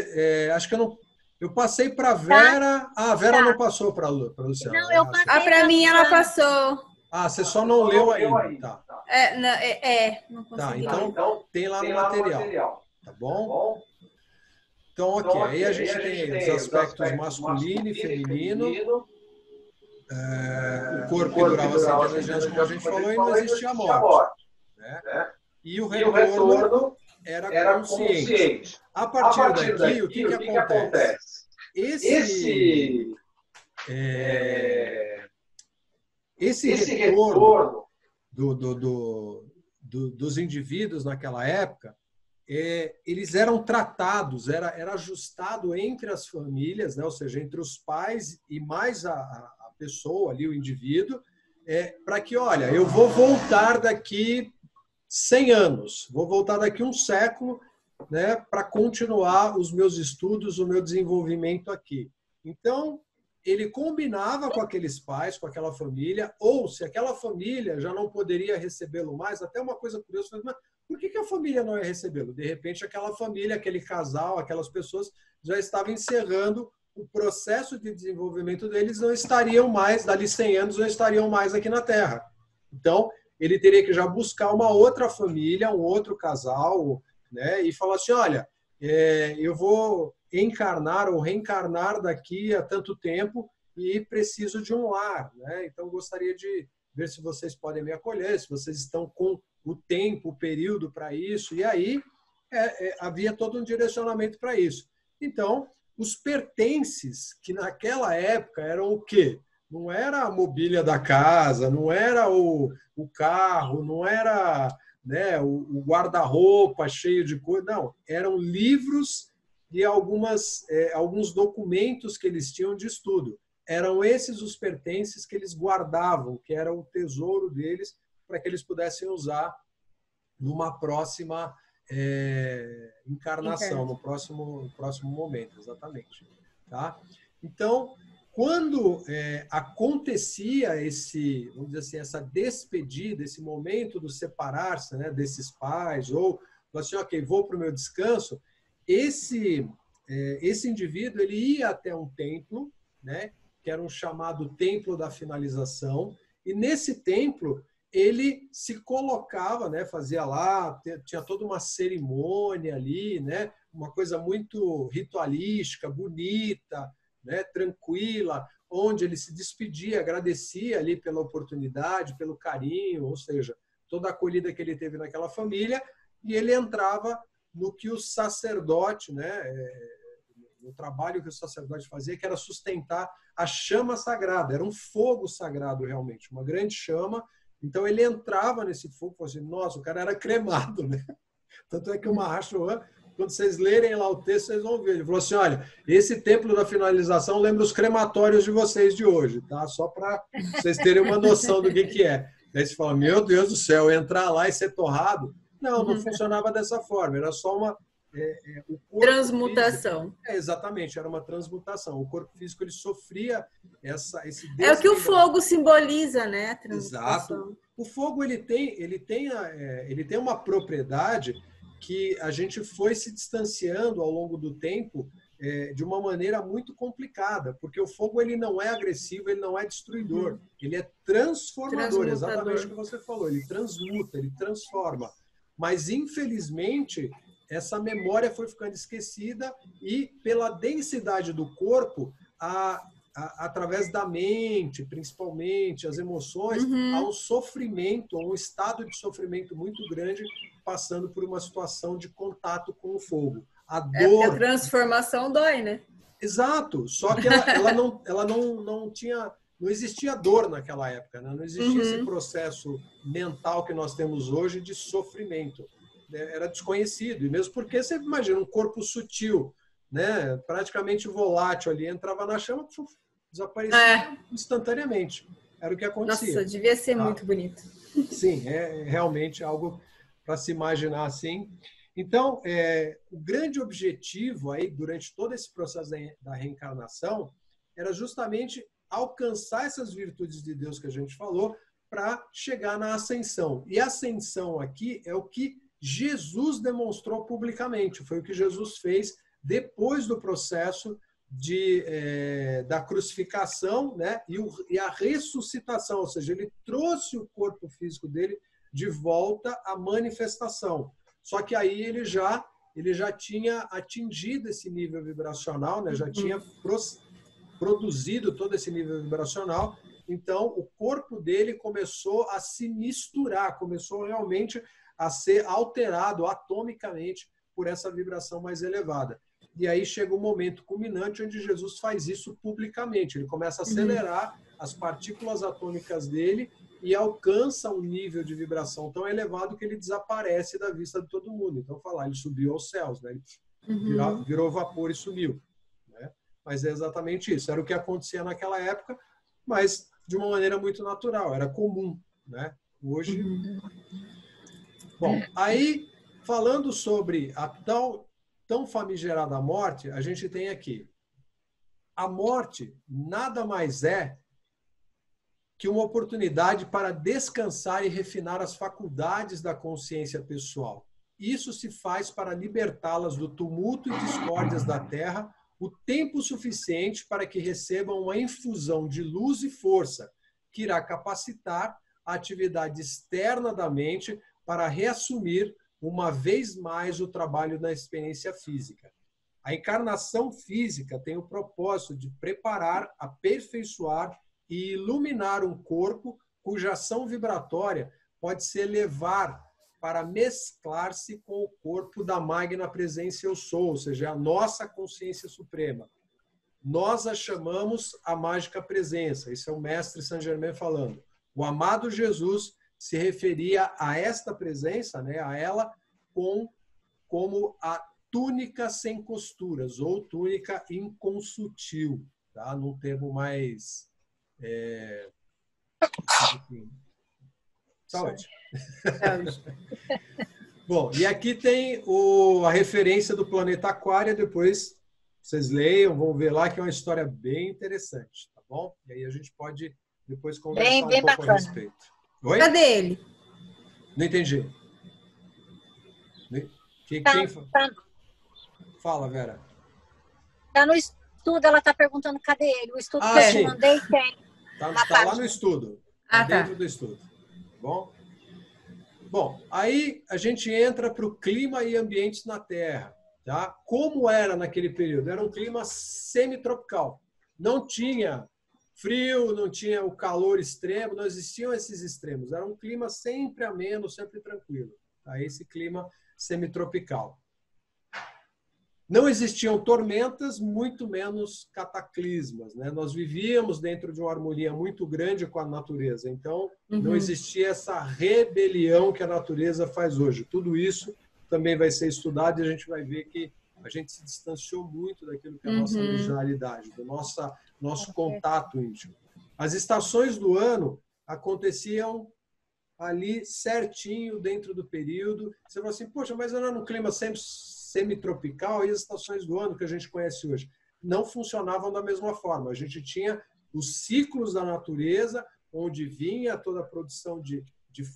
Acho que eu passei para a Vera. A Vera não passou para a Luciana. Não, eu passei. Para mim, ela passou. Você só não leu ainda. Tá. Não consegui. Tá, então tem lá no material. Tá bom? Então, ok. Aí a gente tem os aspectos masculino e feminino. O corpo que durava centenas de anos, como a gente falou, e não existia a morte. Né? E o retorno era consciente. A partir daqui, o que acontece? Esse retorno dos indivíduos naquela época, eles eram tratados, era ajustado entre as famílias, né? Ou seja, entre os pais e mais a pessoa ali, o indivíduo, para que, olha, eu vou voltar daqui 100 anos, vou voltar daqui um século, né, para continuar os meus estudos, o meu desenvolvimento aqui. Então, ele combinava com aqueles pais, com aquela família, ou se aquela família já não poderia recebê-lo mais, até uma coisa curiosa, mas por que a família não ia recebê-lo? De repente, aquela família, aquele casal, aquelas pessoas já estavam encerrando o processo de desenvolvimento deles, não estariam mais, dali 100 anos, não estariam mais aqui na Terra. Então, ele teria que já buscar uma outra família, um outro casal, né? E falar assim, olha, eu vou encarnar ou reencarnar daqui a tanto tempo e preciso de um lar, né? Então, gostaria de ver se vocês podem me acolher, se vocês estão com o tempo, o período para isso. E aí, havia todo um direcionamento para isso. Então, os pertences, que naquela época eram o quê? Não era a mobília da casa, não era o carro, não era, né, o guarda-roupa cheio de coisa, não. Eram livros e alguns documentos que eles tinham de estudo. Eram esses os pertences que eles guardavam, que era o tesouro deles, para que eles pudessem usar numa próxima encarnação, no próximo momento, exatamente. Tá? Então, quando acontecia vamos dizer assim, essa despedida, esse momento do separar-se, né, desses pais, ou assim, ok, vou para o meu descanso, esse indivíduo ele ia até um templo, né, que era um chamado Templo da Finalização, e nesse templo ele se colocava, né, fazia lá, tinha toda uma cerimônia ali, né, uma coisa muito ritualística, bonita, né, tranquila, onde ele se despedia, agradecia ali pela oportunidade, pelo carinho, ou seja, toda a acolhida que ele teve naquela família, e ele entrava no que o sacerdote, né, no trabalho que o sacerdote fazia, que era sustentar a chama sagrada, era um fogo sagrado realmente, uma grande chama. Então ele entrava nesse fogo e falou assim, nossa, o cara era cremado, né? Tanto é que o Maharshi Chohan, quando vocês lerem lá o texto, vocês vão ver. Ele falou assim, olha, esse templo da finalização lembra os crematórios de vocês de hoje, tá? Só para vocês terem uma noção do que é. Aí você fala, meu Deus do céu, entrar lá e ser torrado? Não, não funcionava dessa forma, era só uma... o corpo transmutação. Físico, exatamente, era uma transmutação. O corpo físico ele sofria esse É o que o fogo simboliza, né? A transmutação. Exato. O fogo ele tem uma propriedade que a gente foi se distanciando ao longo do tempo de uma maneira muito complicada, porque o fogo ele não é agressivo, ele não é destruidor, ele é transformador, exatamente o que você falou, ele transmuta, ele transforma. Mas, infelizmente, essa memória foi ficando esquecida e, pela densidade do corpo, através da mente, principalmente, as emoções, há um sofrimento, um estado de sofrimento muito grande, passando por uma situação de contato com o fogo. A dor... a transformação dói, né? Exato, só que ela não tinha... Não existia dor naquela época, né? Não existia esse processo mental que nós temos hoje de sofrimento. Era desconhecido, e mesmo porque você imagina um corpo sutil, né? Praticamente volátil ali, entrava na chama, desaparecia instantaneamente. Era o que acontecia. Nossa, devia ser muito bonito. Sim, é realmente algo para se imaginar assim. Então, o grande objetivo aí, durante todo esse processo da reencarnação, era justamente alcançar essas virtudes de Deus que a gente falou para chegar na ascensão. E a ascensão aqui é o que Jesus demonstrou publicamente, foi o que Jesus fez depois do processo da crucificação, né, e a ressuscitação, ou seja, ele trouxe o corpo físico dele de volta à manifestação. Só que aí ele já tinha atingido esse nível vibracional, né, já tinha produzido todo esse nível vibracional, então o corpo dele começou a se misturar, começou realmente a ser alterado atomicamente por essa vibração mais elevada. E aí chega um momento culminante onde Jesus faz isso publicamente. Ele começa a acelerar as partículas atômicas dele e alcança um nível de vibração tão elevado que ele desaparece da vista de todo mundo. Então, ele subiu aos céus, né? Ele virou vapor e sumiu. Né? Mas é exatamente isso. Era o que acontecia naquela época, mas de uma maneira muito natural, era comum. Né? Hoje... Bom, aí, falando sobre a tão famigerada morte, a gente tem aqui. A morte nada mais é que uma oportunidade para descansar e refinar as faculdades da consciência pessoal. Isso se faz para libertá-las do tumulto e discórdias da Terra o tempo suficiente para que recebam uma infusão de luz e força que irá capacitar a atividade externa da mente para reassumir uma vez mais o trabalho na experiência física. A encarnação física tem o propósito de preparar, aperfeiçoar e iluminar um corpo cuja ação vibratória pode se elevar para mesclar-se com o corpo da magna presença eu sou, ou seja, a nossa consciência suprema. Nós a chamamos a mágica presença. Isso é o mestre Saint Germain falando. O amado Jesus se referia a esta presença, né, a ela, como a túnica sem costuras, ou túnica inconsutil, tá? Num termo mais... Saúde. Bom, e aqui tem a referência do planeta Aquário, depois vocês leiam, vão ver lá que é uma história bem interessante, tá bom? E aí a gente pode depois conversar bem um pouco bacana. a respeito. Oi? Cadê ele? Não entendi. Quem... Fala, Vera. Tá no estudo, ela está perguntando cadê ele. O estudo que eu te mandei tem. Tá lá no estudo. Tá tá. dentro do estudo. Tá bom? Bom, aí a gente entra para o clima e ambientes na Terra. Tá? Como era naquele período? Era um clima semitropical. Não tinha frio, não tinha o calor extremo, não existiam esses extremos. Era um clima sempre ameno, sempre tranquilo. Tá? Esse clima semitropical. Não existiam tormentas, muito menos cataclismas, né? Nós vivíamos dentro de uma harmonia muito grande com a natureza. Então, não existia essa rebelião que a natureza faz hoje. Tudo isso também vai ser estudado e a gente vai ver que a gente se distanciou muito daquilo que é a nossa originalidade, do nosso contato íntimo. As estações do ano aconteciam ali certinho dentro do período. Você fala assim, poxa, mas era um clima sempre semitropical e as estações do ano que a gente conhece hoje não funcionavam da mesma forma. A gente tinha os ciclos da natureza, onde vinha toda a produção de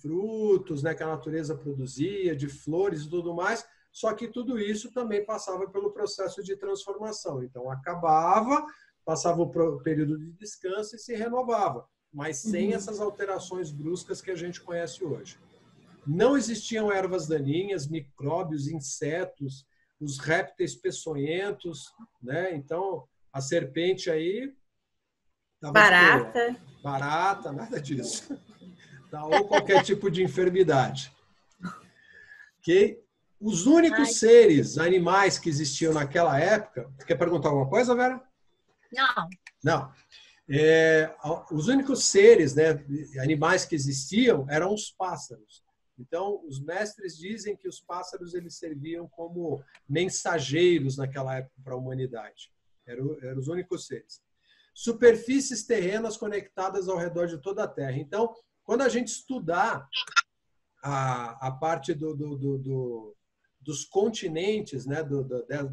frutos, né, que a natureza produzia, de flores e tudo mais, só que tudo isso também passava pelo processo de transformação. Então, acabava, passava o período de descanso e se renovava, mas sem essas alterações bruscas que a gente conhece hoje. Não existiam ervas daninhas, micróbios, insetos, os répteis peçonhentos, né? Então, a serpente aí... Barata, nada disso. Tá? Ou qualquer tipo de enfermidade. Okay? Os únicos seres animais que existiam naquela época... Quer perguntar alguma coisa, Vera? Não. Não. Os únicos seres, né, animais que existiam eram os pássaros. Então, os mestres dizem que os pássaros eles serviam como mensageiros naquela época para a humanidade. Eram os únicos seres. Superfícies terrenas conectadas ao redor de toda a Terra. Então, quando a gente estudar a parte dos continentes, né,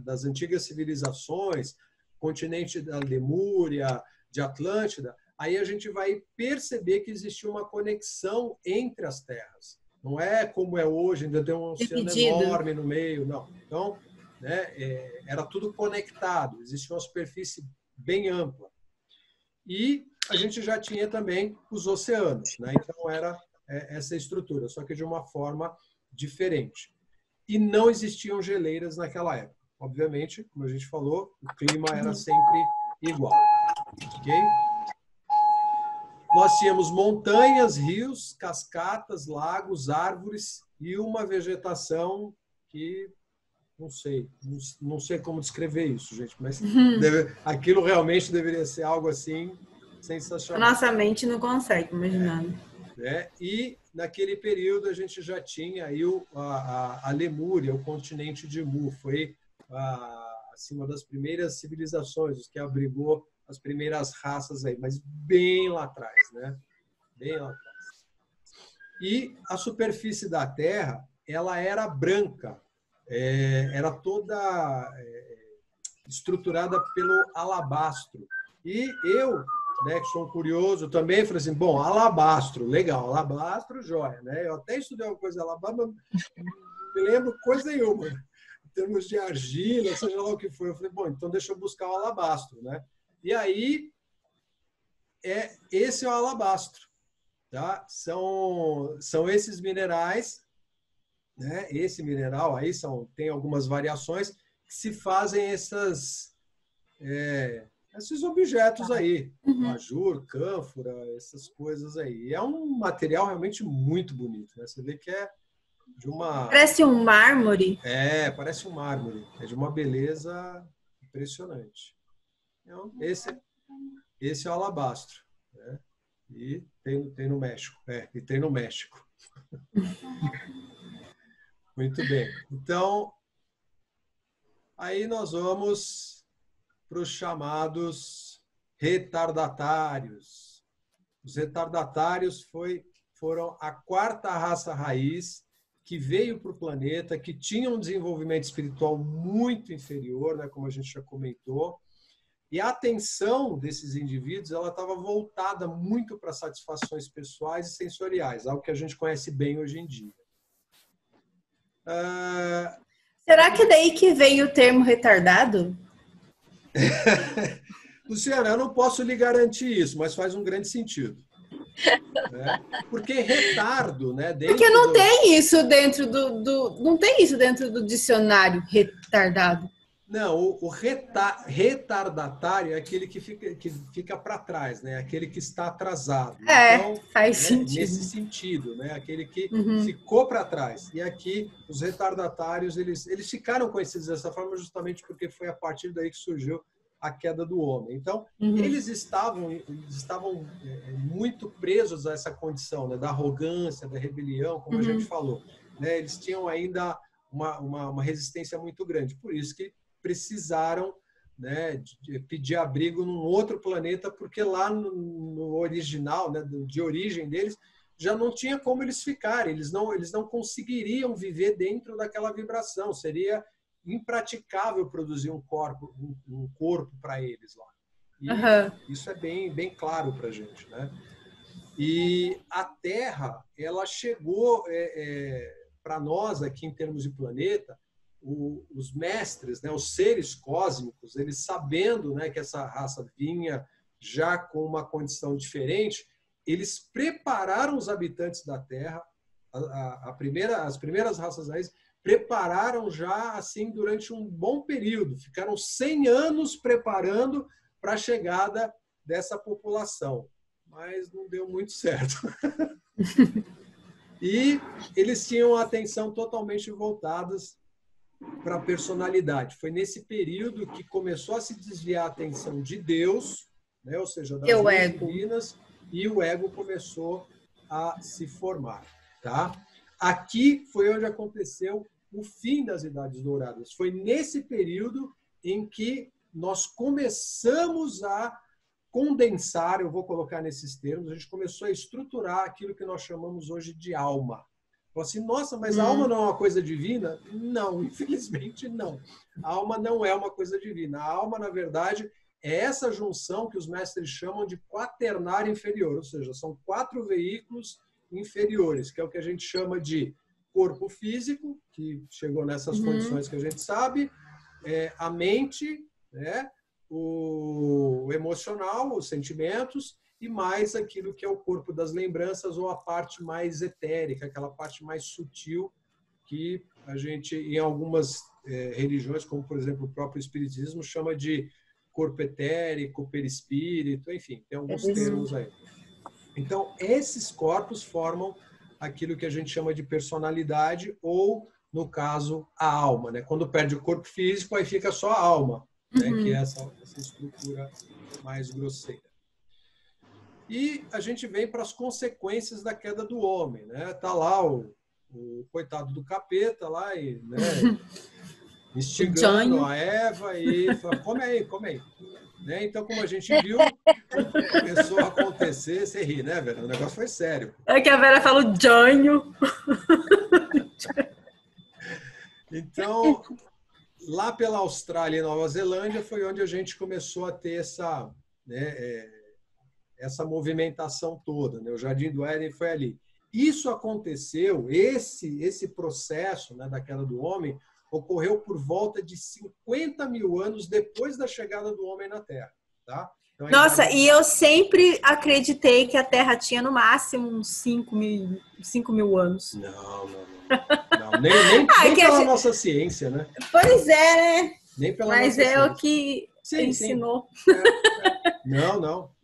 das antigas civilizações, continente da Lemúria, de Atlântida, aí a gente vai perceber que existia uma conexão entre as terras. Não é como é hoje, ainda tem um oceano enorme no meio, não. Então, né, era tudo conectado, existia uma superfície bem ampla. E a gente já tinha também os oceanos, né? Então era essa estrutura, só que de uma forma diferente. E não existiam geleiras naquela época. Obviamente, como a gente falou, o clima era sempre igual. Ok? Nós tínhamos montanhas, rios, cascatas, lagos, árvores e uma vegetação que não sei como descrever isso, gente, mas aquilo realmente deveria ser algo assim sensacional. Nossa mente não consegue imaginar. E naquele período a gente já tinha aí a Lemúria, o continente de Mu, foi assim, uma das primeiras civilizações que abrigou as primeiras raças aí, mas bem lá atrás, né? Bem lá atrás. E a superfície da Terra, ela era branca, era toda estruturada pelo alabastro. E eu, né, que sou um curioso também, falei assim, bom, alabastro, legal, alabastro, joia, né? Eu até estudei uma coisa de alabastro, não me lembro coisa nenhuma. Em termos de argila, seja lá o que foi. Eu falei, bom, então deixa eu buscar o alabastro, né? E aí, esse é o alabastro. tá? São esses minerais, né? Esse mineral aí tem algumas variações que se fazem esses objetos aí, ajur, cânfora, essas coisas aí. E é um material realmente muito bonito, né? Você vê que é de uma... Parece um mármore. Parece um mármore. É de uma beleza impressionante. Então, esse é o alabastro, né? E tem no México. E tem no México. Muito bem. Então, aí nós vamos para os chamados retardatários. Os retardatários foram a quarta raça raiz que veio para o planeta, que tinha um desenvolvimento espiritual muito inferior, né, como a gente já comentou, e a atenção desses indivíduos ela estava voltada muito para satisfações pessoais e sensoriais, algo que a gente conhece bem hoje em dia. Será que é daí que veio o termo retardado? Luciana, eu não posso lhe garantir isso, mas faz um grande sentido. Né? Porque retardo, né? Porque não tem isso dentro não tem isso dentro do dicionário, retardado. Não, o retardatário é aquele que fica para trás, né? Aquele que está atrasado. Então, faz sentido. Nesse sentido, né? Aquele que ficou para trás. E aqui, os retardatários, eles ficaram conhecidos dessa forma justamente porque foi a partir daí que surgiu a queda do homem. Então, eles estavam muito presos a essa condição, né? Da arrogância, da rebelião, como a gente falou. Né? Eles tinham ainda uma resistência muito grande. Por isso que precisaram, né, de pedir abrigo num outro planeta, porque lá no original, né, de origem deles, já não tinha como eles ficarem, eles não conseguiriam viver dentro daquela vibração, seria impraticável produzir um corpo para eles lá. E isso é bem claro para a gente, né? E a Terra, ela chegou para nós aqui em termos de planeta, os mestres, né, os seres cósmicos, eles sabendo, né, que essa raça vinha já com uma condição diferente, eles prepararam os habitantes da Terra, as primeiras raças raiz, prepararam já assim durante um bom período, ficaram 100 anos preparando para a chegada dessa população, mas não deu muito certo. E eles tinham a atenção totalmente voltadas para a personalidade. Foi nesse período que começou a se desviar a atenção de Deus, né? Ou seja, das leis divinas, e o ego começou a se formar. Tá? Aqui foi onde aconteceu o fim das Idades Douradas. Foi nesse período em que nós começamos a condensar, eu vou colocar nesses termos, a gente começou a estruturar aquilo que nós chamamos hoje de alma. Falei assim, nossa, mas a alma não é uma coisa divina? Não, infelizmente não. A alma não é uma coisa divina. A alma, na verdade, é essa junção que os mestres chamam de quaternário inferior, ou seja, são 4 veículos inferiores, que é o que a gente chama de corpo físico, que chegou nessas condições que a gente sabe, a mente, né, o emocional, os sentimentos, e mais aquilo que é o corpo das lembranças ou a parte mais etérica, aquela parte mais sutil que a gente, em algumas religiões, como por exemplo o próprio Espiritismo, chama de corpo etérico, perispírito, enfim, tem alguns termos aí. Então, esses corpos formam aquilo que a gente chama de personalidade ou, no caso, a alma. Né? Quando perde o corpo físico, aí fica só a alma, né? Que é essa estrutura mais grosseira. E a gente vem para as consequências da queda do homem. Né? Tá lá o coitado do capeta, lá, e, né, instigando a Eva e fala, come aí. Né? Então, como a gente viu, começou a acontecer, você ri, né, Vera? O negócio foi sério. É que a Vera fala o Janho. Então, lá pela Austrália e Nova Zelândia foi onde a gente começou a ter essa, né, essa movimentação toda. Né? O Jardim do Éden foi ali. Isso aconteceu, esse processo, né, da queda do homem, ocorreu por volta de 50 mil anos depois da chegada do homem na Terra. Tá? Então, Nossa, e eu sempre acreditei que a Terra tinha no máximo uns 5.000 anos. Não. Nem pela nossa ciência, né? Pois é, né? Nem pela Mas nossa é ciência. o que ensinou.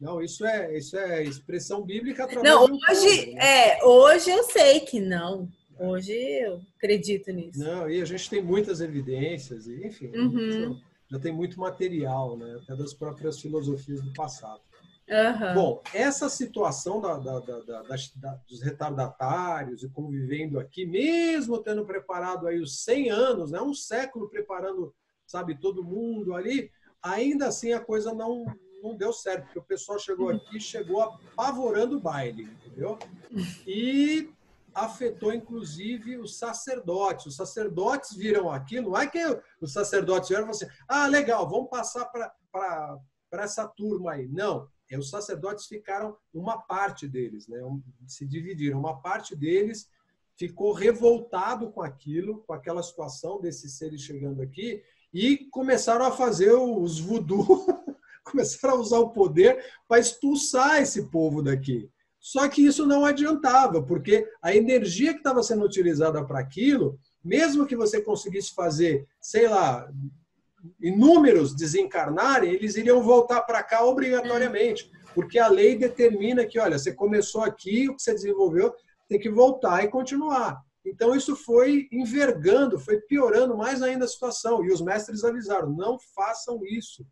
Não, isso é expressão bíblica através Não, de um povo, né? hoje eu sei que não. Hoje eu acredito nisso. Não, e a gente tem muitas evidências, e, enfim, já tem muito material, né? Até das próprias filosofias do passado. Bom, essa situação dos retardatários e convivendo aqui, mesmo tendo preparado aí os 100 anos, né? Um século preparando, sabe, todo mundo ali, ainda assim a coisa não deu certo, porque o pessoal chegou apavorando o baile, entendeu? E afetou, inclusive, os sacerdotes. Os sacerdotes viram aquilo, não é que os sacerdotes viram e falaram assim, legal, vamos passar para essa turma aí. Não, os sacerdotes ficaram, uma parte deles, né, se dividiram. Uma parte deles ficou revoltado com aquilo, com aquela situação desses seres chegando aqui, e começaram a fazer os voodoo, começaram a usar o poder para expulsar esse povo daqui. Só que isso não adiantava, porque a energia que estava sendo utilizada para aquilo, mesmo que você conseguisse fazer, sei lá, inúmeros desencarnarem, eles iriam voltar para cá obrigatoriamente, porque a lei determina que, olha, você começou aqui, o que você desenvolveu, tem que voltar e continuar. Então isso foi envergando, foi piorando mais ainda a situação. E os mestres avisaram, não façam isso.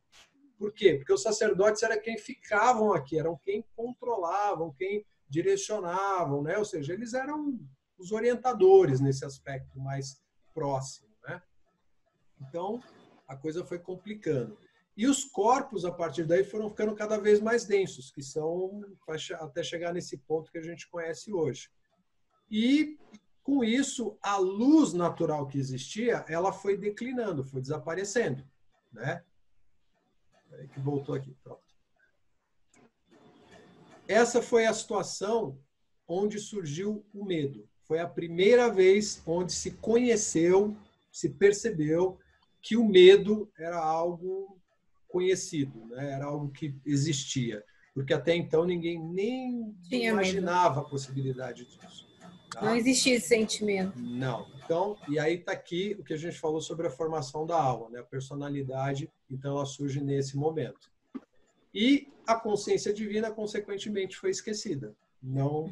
Por quê? Porque os sacerdotes eram quem ficavam aqui, eram quem controlavam, quem direcionavam, né? Ou seja, eles eram os orientadores nesse aspecto mais próximo, né? Então, a coisa foi complicando. E os corpos, a partir daí, foram ficando cada vez mais densos, que são até chegar nesse ponto que a gente conhece hoje. E, com isso, a luz natural que existia, ela foi declinando, foi desaparecendo, né? Que voltou aqui, pronto. Essa foi a situação onde surgiu o medo. Foi a primeira vez onde se conheceu, se percebeu que o medo era algo conhecido, né? Era algo que existia. Porque até então ninguém nem imaginava a possibilidade disso. Tá? Não existia esse sentimento. Não. Então, e aí está aqui o que a gente falou sobre a formação da alma, né? A personalidade, então ela surge nesse momento. E a consciência divina, consequentemente, foi esquecida. Não,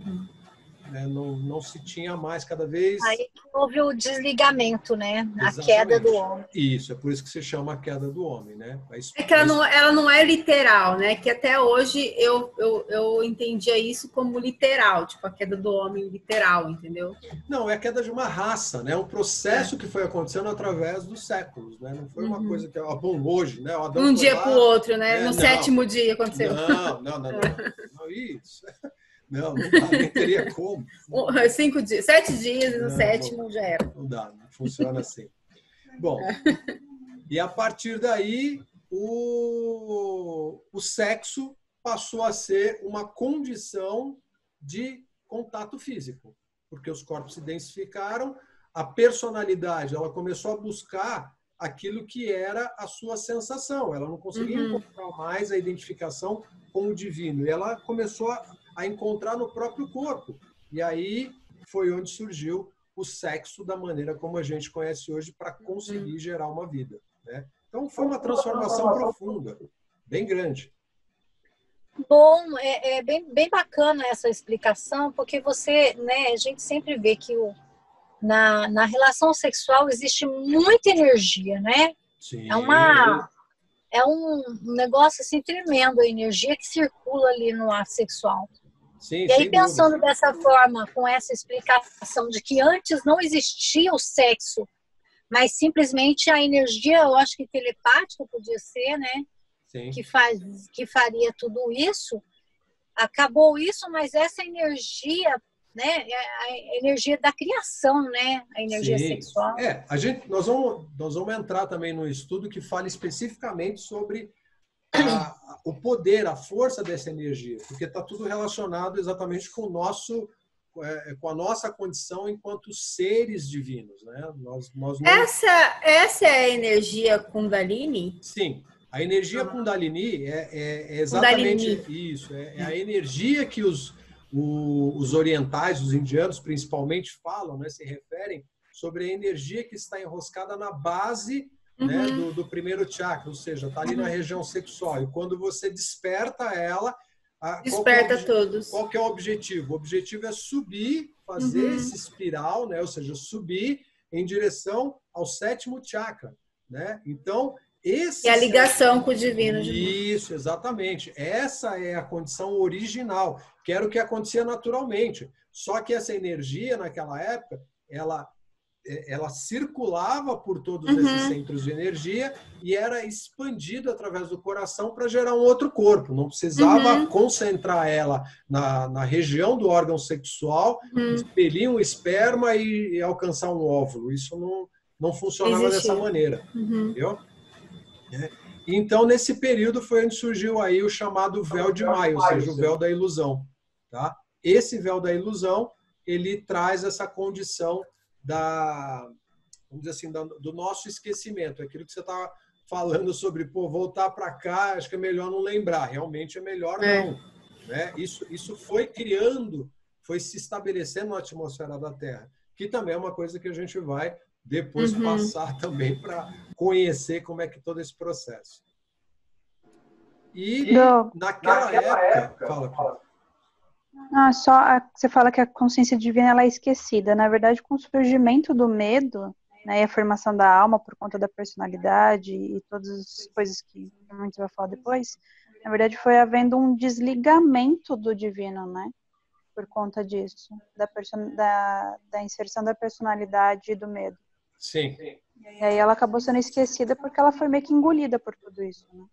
não se tinha mais cada vez... Aí houve o desligamento, né? Exatamente. A queda do homem. Isso, é por isso que se chama a queda do homem, né? É que ela não é literal, né? Que até hoje eu entendia isso como literal, tipo a queda do homem literal, entendeu? Não, é a queda de uma raça, né? É um processo que foi acontecendo através dos séculos, né? Não foi uma coisa que, bom, hoje, né? O Adão um dia para o outro, né? No não, 7º dia aconteceu. Não, isso. Não dá, nem teria como. 5 dias, 7 dias e no 7º já era. Não dá, não funciona assim. Bom, e a partir daí o sexo passou a ser uma condição de contato físico, porque os corpos se densificaram, a personalidade ela começou a buscar aquilo que era a sua sensação, ela não conseguia encontrar mais a identificação com o divino, e ela começou a encontrar no próprio corpo, e aí foi onde surgiu o sexo da maneira como a gente conhece hoje para conseguir gerar uma vida, né? Então foi uma transformação profunda, bem grande. Bom, é bem bacana essa explicação, porque você, né, a gente sempre vê que na relação sexual existe muita energia, né? Sim. É um negócio assim tremendo, a energia que circula ali no ato sexual. Sim, e aí, pensando dessa forma, com essa explicação de que antes não existia o sexo, mas simplesmente a energia, eu acho que telepática podia ser, né? Sim. Que faria tudo isso, acabou isso, mas essa energia, né? A energia da criação, né? A energia sexual. Nós vamos entrar também no estudo que fala especificamente sobre o poder, a força dessa energia, porque está tudo relacionado exatamente com com a nossa condição enquanto seres divinos, né? Nós não... Essa é a energia Kundalini? Sim, A energia Kundalini é exatamente Kundalini. isso. É a energia que os orientais, os indianos principalmente falam, né, se referem sobre a energia que está enroscada na base, né, do primeiro chakra, ou seja, está ali na região sexual. E quando você desperta ela, desperta todos. Qual que é o objetivo? O objetivo é subir, fazer esse espiral, né, ou seja, subir em direção ao 7º chakra, né? Então, e a ligação com o divino. Isso, exatamente. Essa é a condição original, que era o que acontecia naturalmente. Só que essa energia, naquela época, ela circulava por todos esses centros de energia e era expandida através do coração para gerar um outro corpo. Não precisava concentrar ela na região do órgão sexual, expelir um esperma e alcançar um óvulo. Isso não funcionava dessa maneira. Entendeu? Então, nesse período foi onde surgiu aí o chamado véu de Maia, ou seja, o véu da ilusão. Tá? Esse véu da ilusão, ele traz essa condição vamos dizer assim, do nosso esquecimento. Aquilo que você está falando sobre, voltar para cá, acho que é melhor não lembrar. Realmente é melhor não. Né? Isso foi criando, foi se estabelecendo na atmosfera da Terra, que também é uma coisa que a gente vai depois passar também para conhecer como é que todo esse processo. E naquela época... Fala. Você fala que a consciência divina ela é esquecida. Na verdade, com o surgimento do medo, né, e a formação da alma por conta da personalidade e todas as coisas que a gente vai falar depois, na verdade foi havendo um desligamento do divino, né? Por conta disso, da inserção da personalidade e do medo. Sim. E aí ela acabou sendo esquecida porque ela foi meio que engolida por tudo isso, né?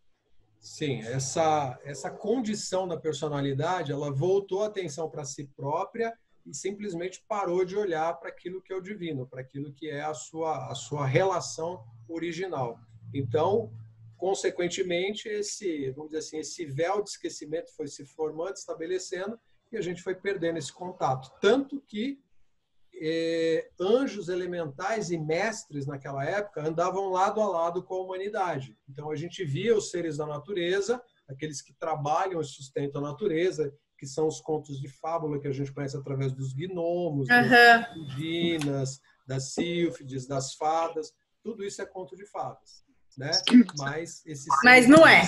Sim, essa condição da personalidade, ela voltou a atenção para si própria e simplesmente parou de olhar para aquilo que é o divino, para aquilo que é a sua relação original. Então, consequentemente, vamos dizer assim, esse véu de esquecimento foi se formando, estabelecendo, e a gente foi perdendo esse contato. Tanto que anjos elementais e mestres naquela época andavam lado a lado com a humanidade. Então a gente via os seres da natureza, aqueles que trabalham e sustentam a natureza, que são os contos de fábula que a gente conhece através dos gnomos, das indinas, das sílfides, das fadas. Tudo isso é conto de fadas, né? Mas não é.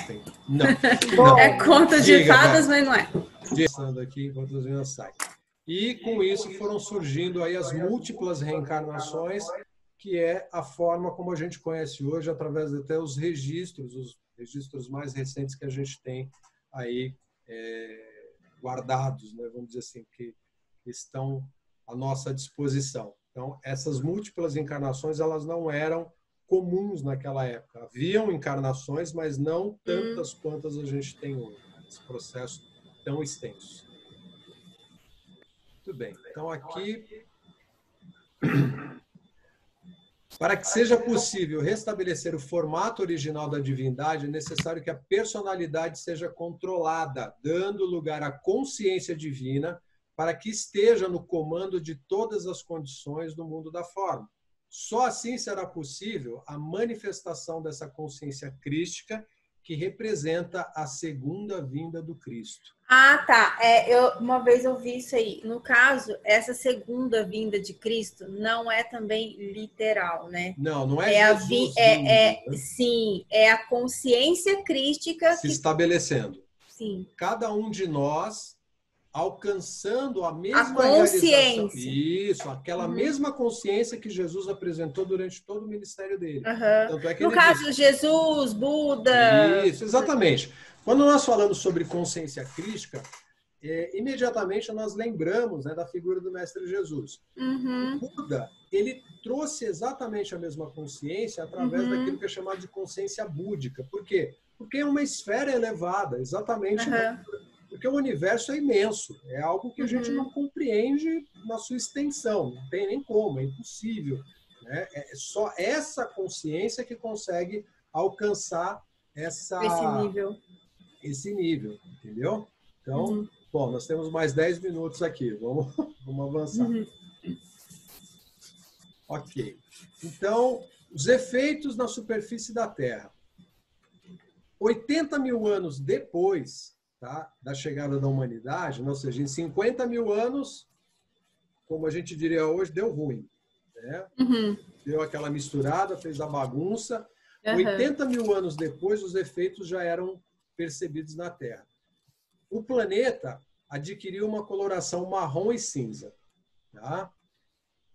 Não. É conto de fadas, mas não é. Pensando aqui enquanto as meninas saem. E com isso foram surgindo aí as múltiplas reencarnações, que é a forma como a gente conhece hoje, através até os registros mais recentes que a gente tem aí guardados, né, vamos dizer assim, que estão à nossa disposição. Então, essas múltiplas encarnações, elas não eram comuns naquela época. Haviam encarnações, mas não tantas quantas a gente tem hoje. Esse processo tão extenso. Muito bem. Então, aqui, para que seja possível restabelecer o formato original da divindade, é necessário que a personalidade seja controlada, dando lugar à consciência divina, para que esteja no comando de todas as condições do mundo da forma. Só assim será possível a manifestação dessa consciência crística, que representa a segunda vinda do Cristo. Ah, tá. Uma vez eu vi isso aí. No caso, essa segunda vinda de Cristo não é também literal, né? Não é Jesus vindo, né? Sim, é a consciência crística se estabelecendo. Sim. Cada um de nós alcançando a mesma consciência. Isso, aquela mesma consciência que Jesus apresentou durante todo o ministério dele. Tanto é que no caso, Jesus, Buda... Isso, exatamente. Quando nós falamos sobre consciência crística, imediatamente nós lembramos, né, da figura do Mestre Jesus. O Buda, ele trouxe exatamente a mesma consciência através daquilo que é chamado de consciência búdica. Por quê? Porque é uma esfera elevada, exatamente... Porque o universo é imenso, é algo que a gente não compreende na sua extensão, não tem nem como, é impossível. Né? É só essa consciência que consegue alcançar esse nível, entendeu? Então, bom, nós temos mais 10 minutos aqui, vamos avançar. Ok. Então, os efeitos na superfície da Terra. 80 mil anos depois, tá, da chegada da humanidade, ou seja, em 50 mil anos, como a gente diria hoje, deu ruim. Né? Deu aquela misturada, fez a bagunça. 80 mil anos depois, os efeitos já eram percebidos na Terra. O planeta adquiriu uma coloração marrom e cinza. Tá?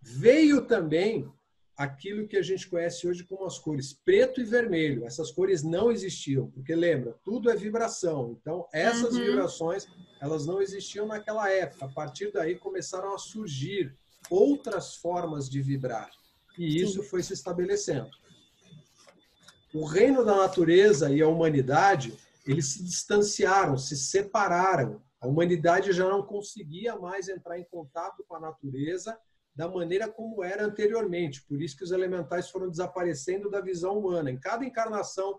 Veio também aquilo que a gente conhece hoje como as cores preto e vermelho. Essas cores não existiam, porque lembra, tudo é vibração. Então, essas vibrações, elas não existiam naquela época. A partir daí começaram a surgir outras formas de vibrar. E isso foi se estabelecendo. O reino da natureza e a humanidade, eles se distanciaram, se separaram. A humanidade já não conseguia mais entrar em contato com a natureza da maneira como era anteriormente. Por isso que os elementais foram desaparecendo da visão humana. Em cada encarnação,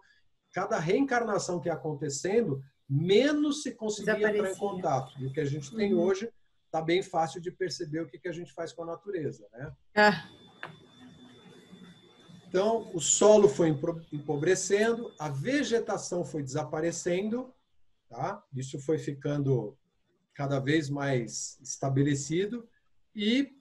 cada reencarnação que ia acontecendo, menos se conseguia entrar em contato. E o que a gente tem hoje está bem fácil de perceber o que a gente faz com a natureza. Né? Então, o solo foi empobrecendo, a vegetação foi desaparecendo, tá? Isso foi ficando cada vez mais estabelecido e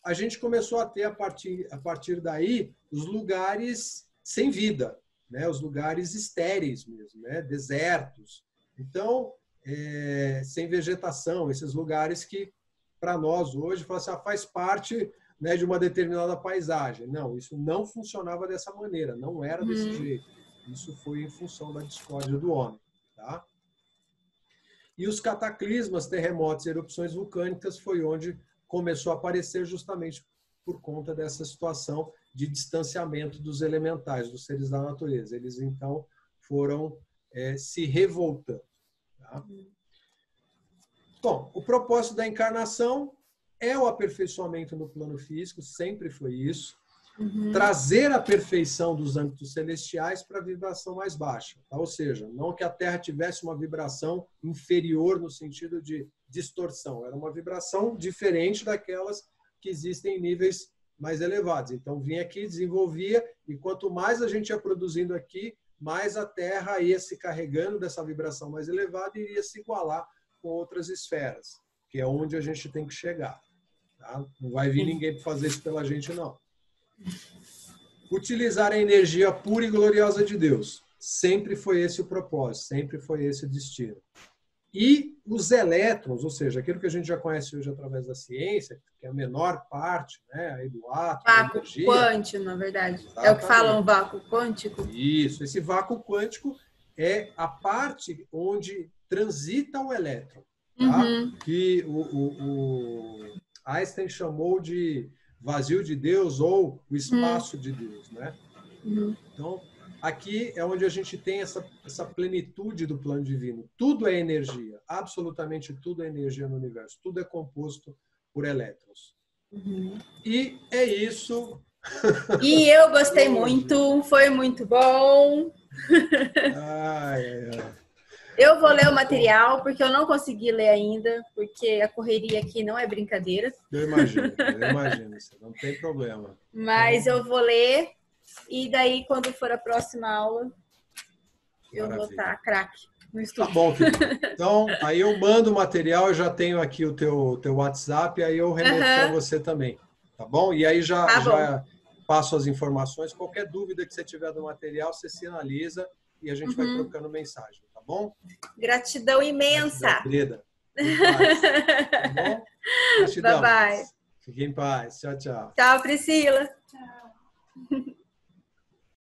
a gente começou a ter, a partir daí, os lugares sem vida, né? Os lugares estéreis mesmo, né? Desertos. Então, sem vegetação, esses lugares que, para nós hoje, faz parte, né, de uma determinada paisagem. Não, isso não funcionava dessa maneira, não era desse jeito. Isso foi em função da discórdia do homem. Tá? E os cataclismas, terremotos e erupções vulcânicas foi onde começou a aparecer justamente por conta dessa situação de distanciamento dos elementais, dos seres da natureza. Eles, então, foram se revoltando. Tá? Bom, o propósito da encarnação é o aperfeiçoamento no plano físico, sempre foi isso. Trazer a perfeição dos âmbitos celestiais para a vibração mais baixa. Tá? Ou seja, não que a Terra tivesse uma vibração inferior no sentido de distorção, era uma vibração diferente daquelas que existem em níveis mais elevados. Então, vinha aqui, desenvolvia, e quanto mais a gente ia produzindo aqui, mais a Terra ia se carregando dessa vibração mais elevada e iria se igualar com outras esferas, que é onde a gente tem que chegar. Tá? Não vai vir ninguém para fazer isso pela gente, não. Utilizar a energia pura e gloriosa de Deus. Sempre foi esse o propósito, sempre foi esse o destino. E os elétrons, ou seja, aquilo que a gente já conhece hoje através da ciência, que é a menor parte, né, aí do átomo, vácuo quântico, na verdade. Exatamente. É o que falam, vácuo quântico? Isso, esse vácuo quântico é a parte onde transita o elétron. Tá? Que o Einstein chamou de vazio de Deus ou o espaço de Deus, né? Então, aqui é onde a gente tem essa plenitude do plano divino. Tudo é energia, absolutamente tudo é energia no universo. Tudo é composto por elétrons. E é isso. E eu gostei muito, foi muito bom. Eu vou ler o material, porque eu não consegui ler ainda, porque a correria aqui não é brincadeira. Eu imagino, não tem problema. Mas eu vou ler, e daí, quando for a próxima aula, eu vou estar craque no estudo. Tá bom, querido. Então, aí eu mando o material, eu já tenho aqui o teu WhatsApp, aí eu remeto para você também, tá bom? E aí já passo as informações. Qualquer dúvida que você tiver do material, você sinaliza e a gente vai trocando mensagem, tá bom? Gratidão imensa. Gratidão, querida. Em paz, tá bom? Gratidão. Bye, bye. Fique em paz. Tchau, tchau. Tchau, Priscila. Tchau.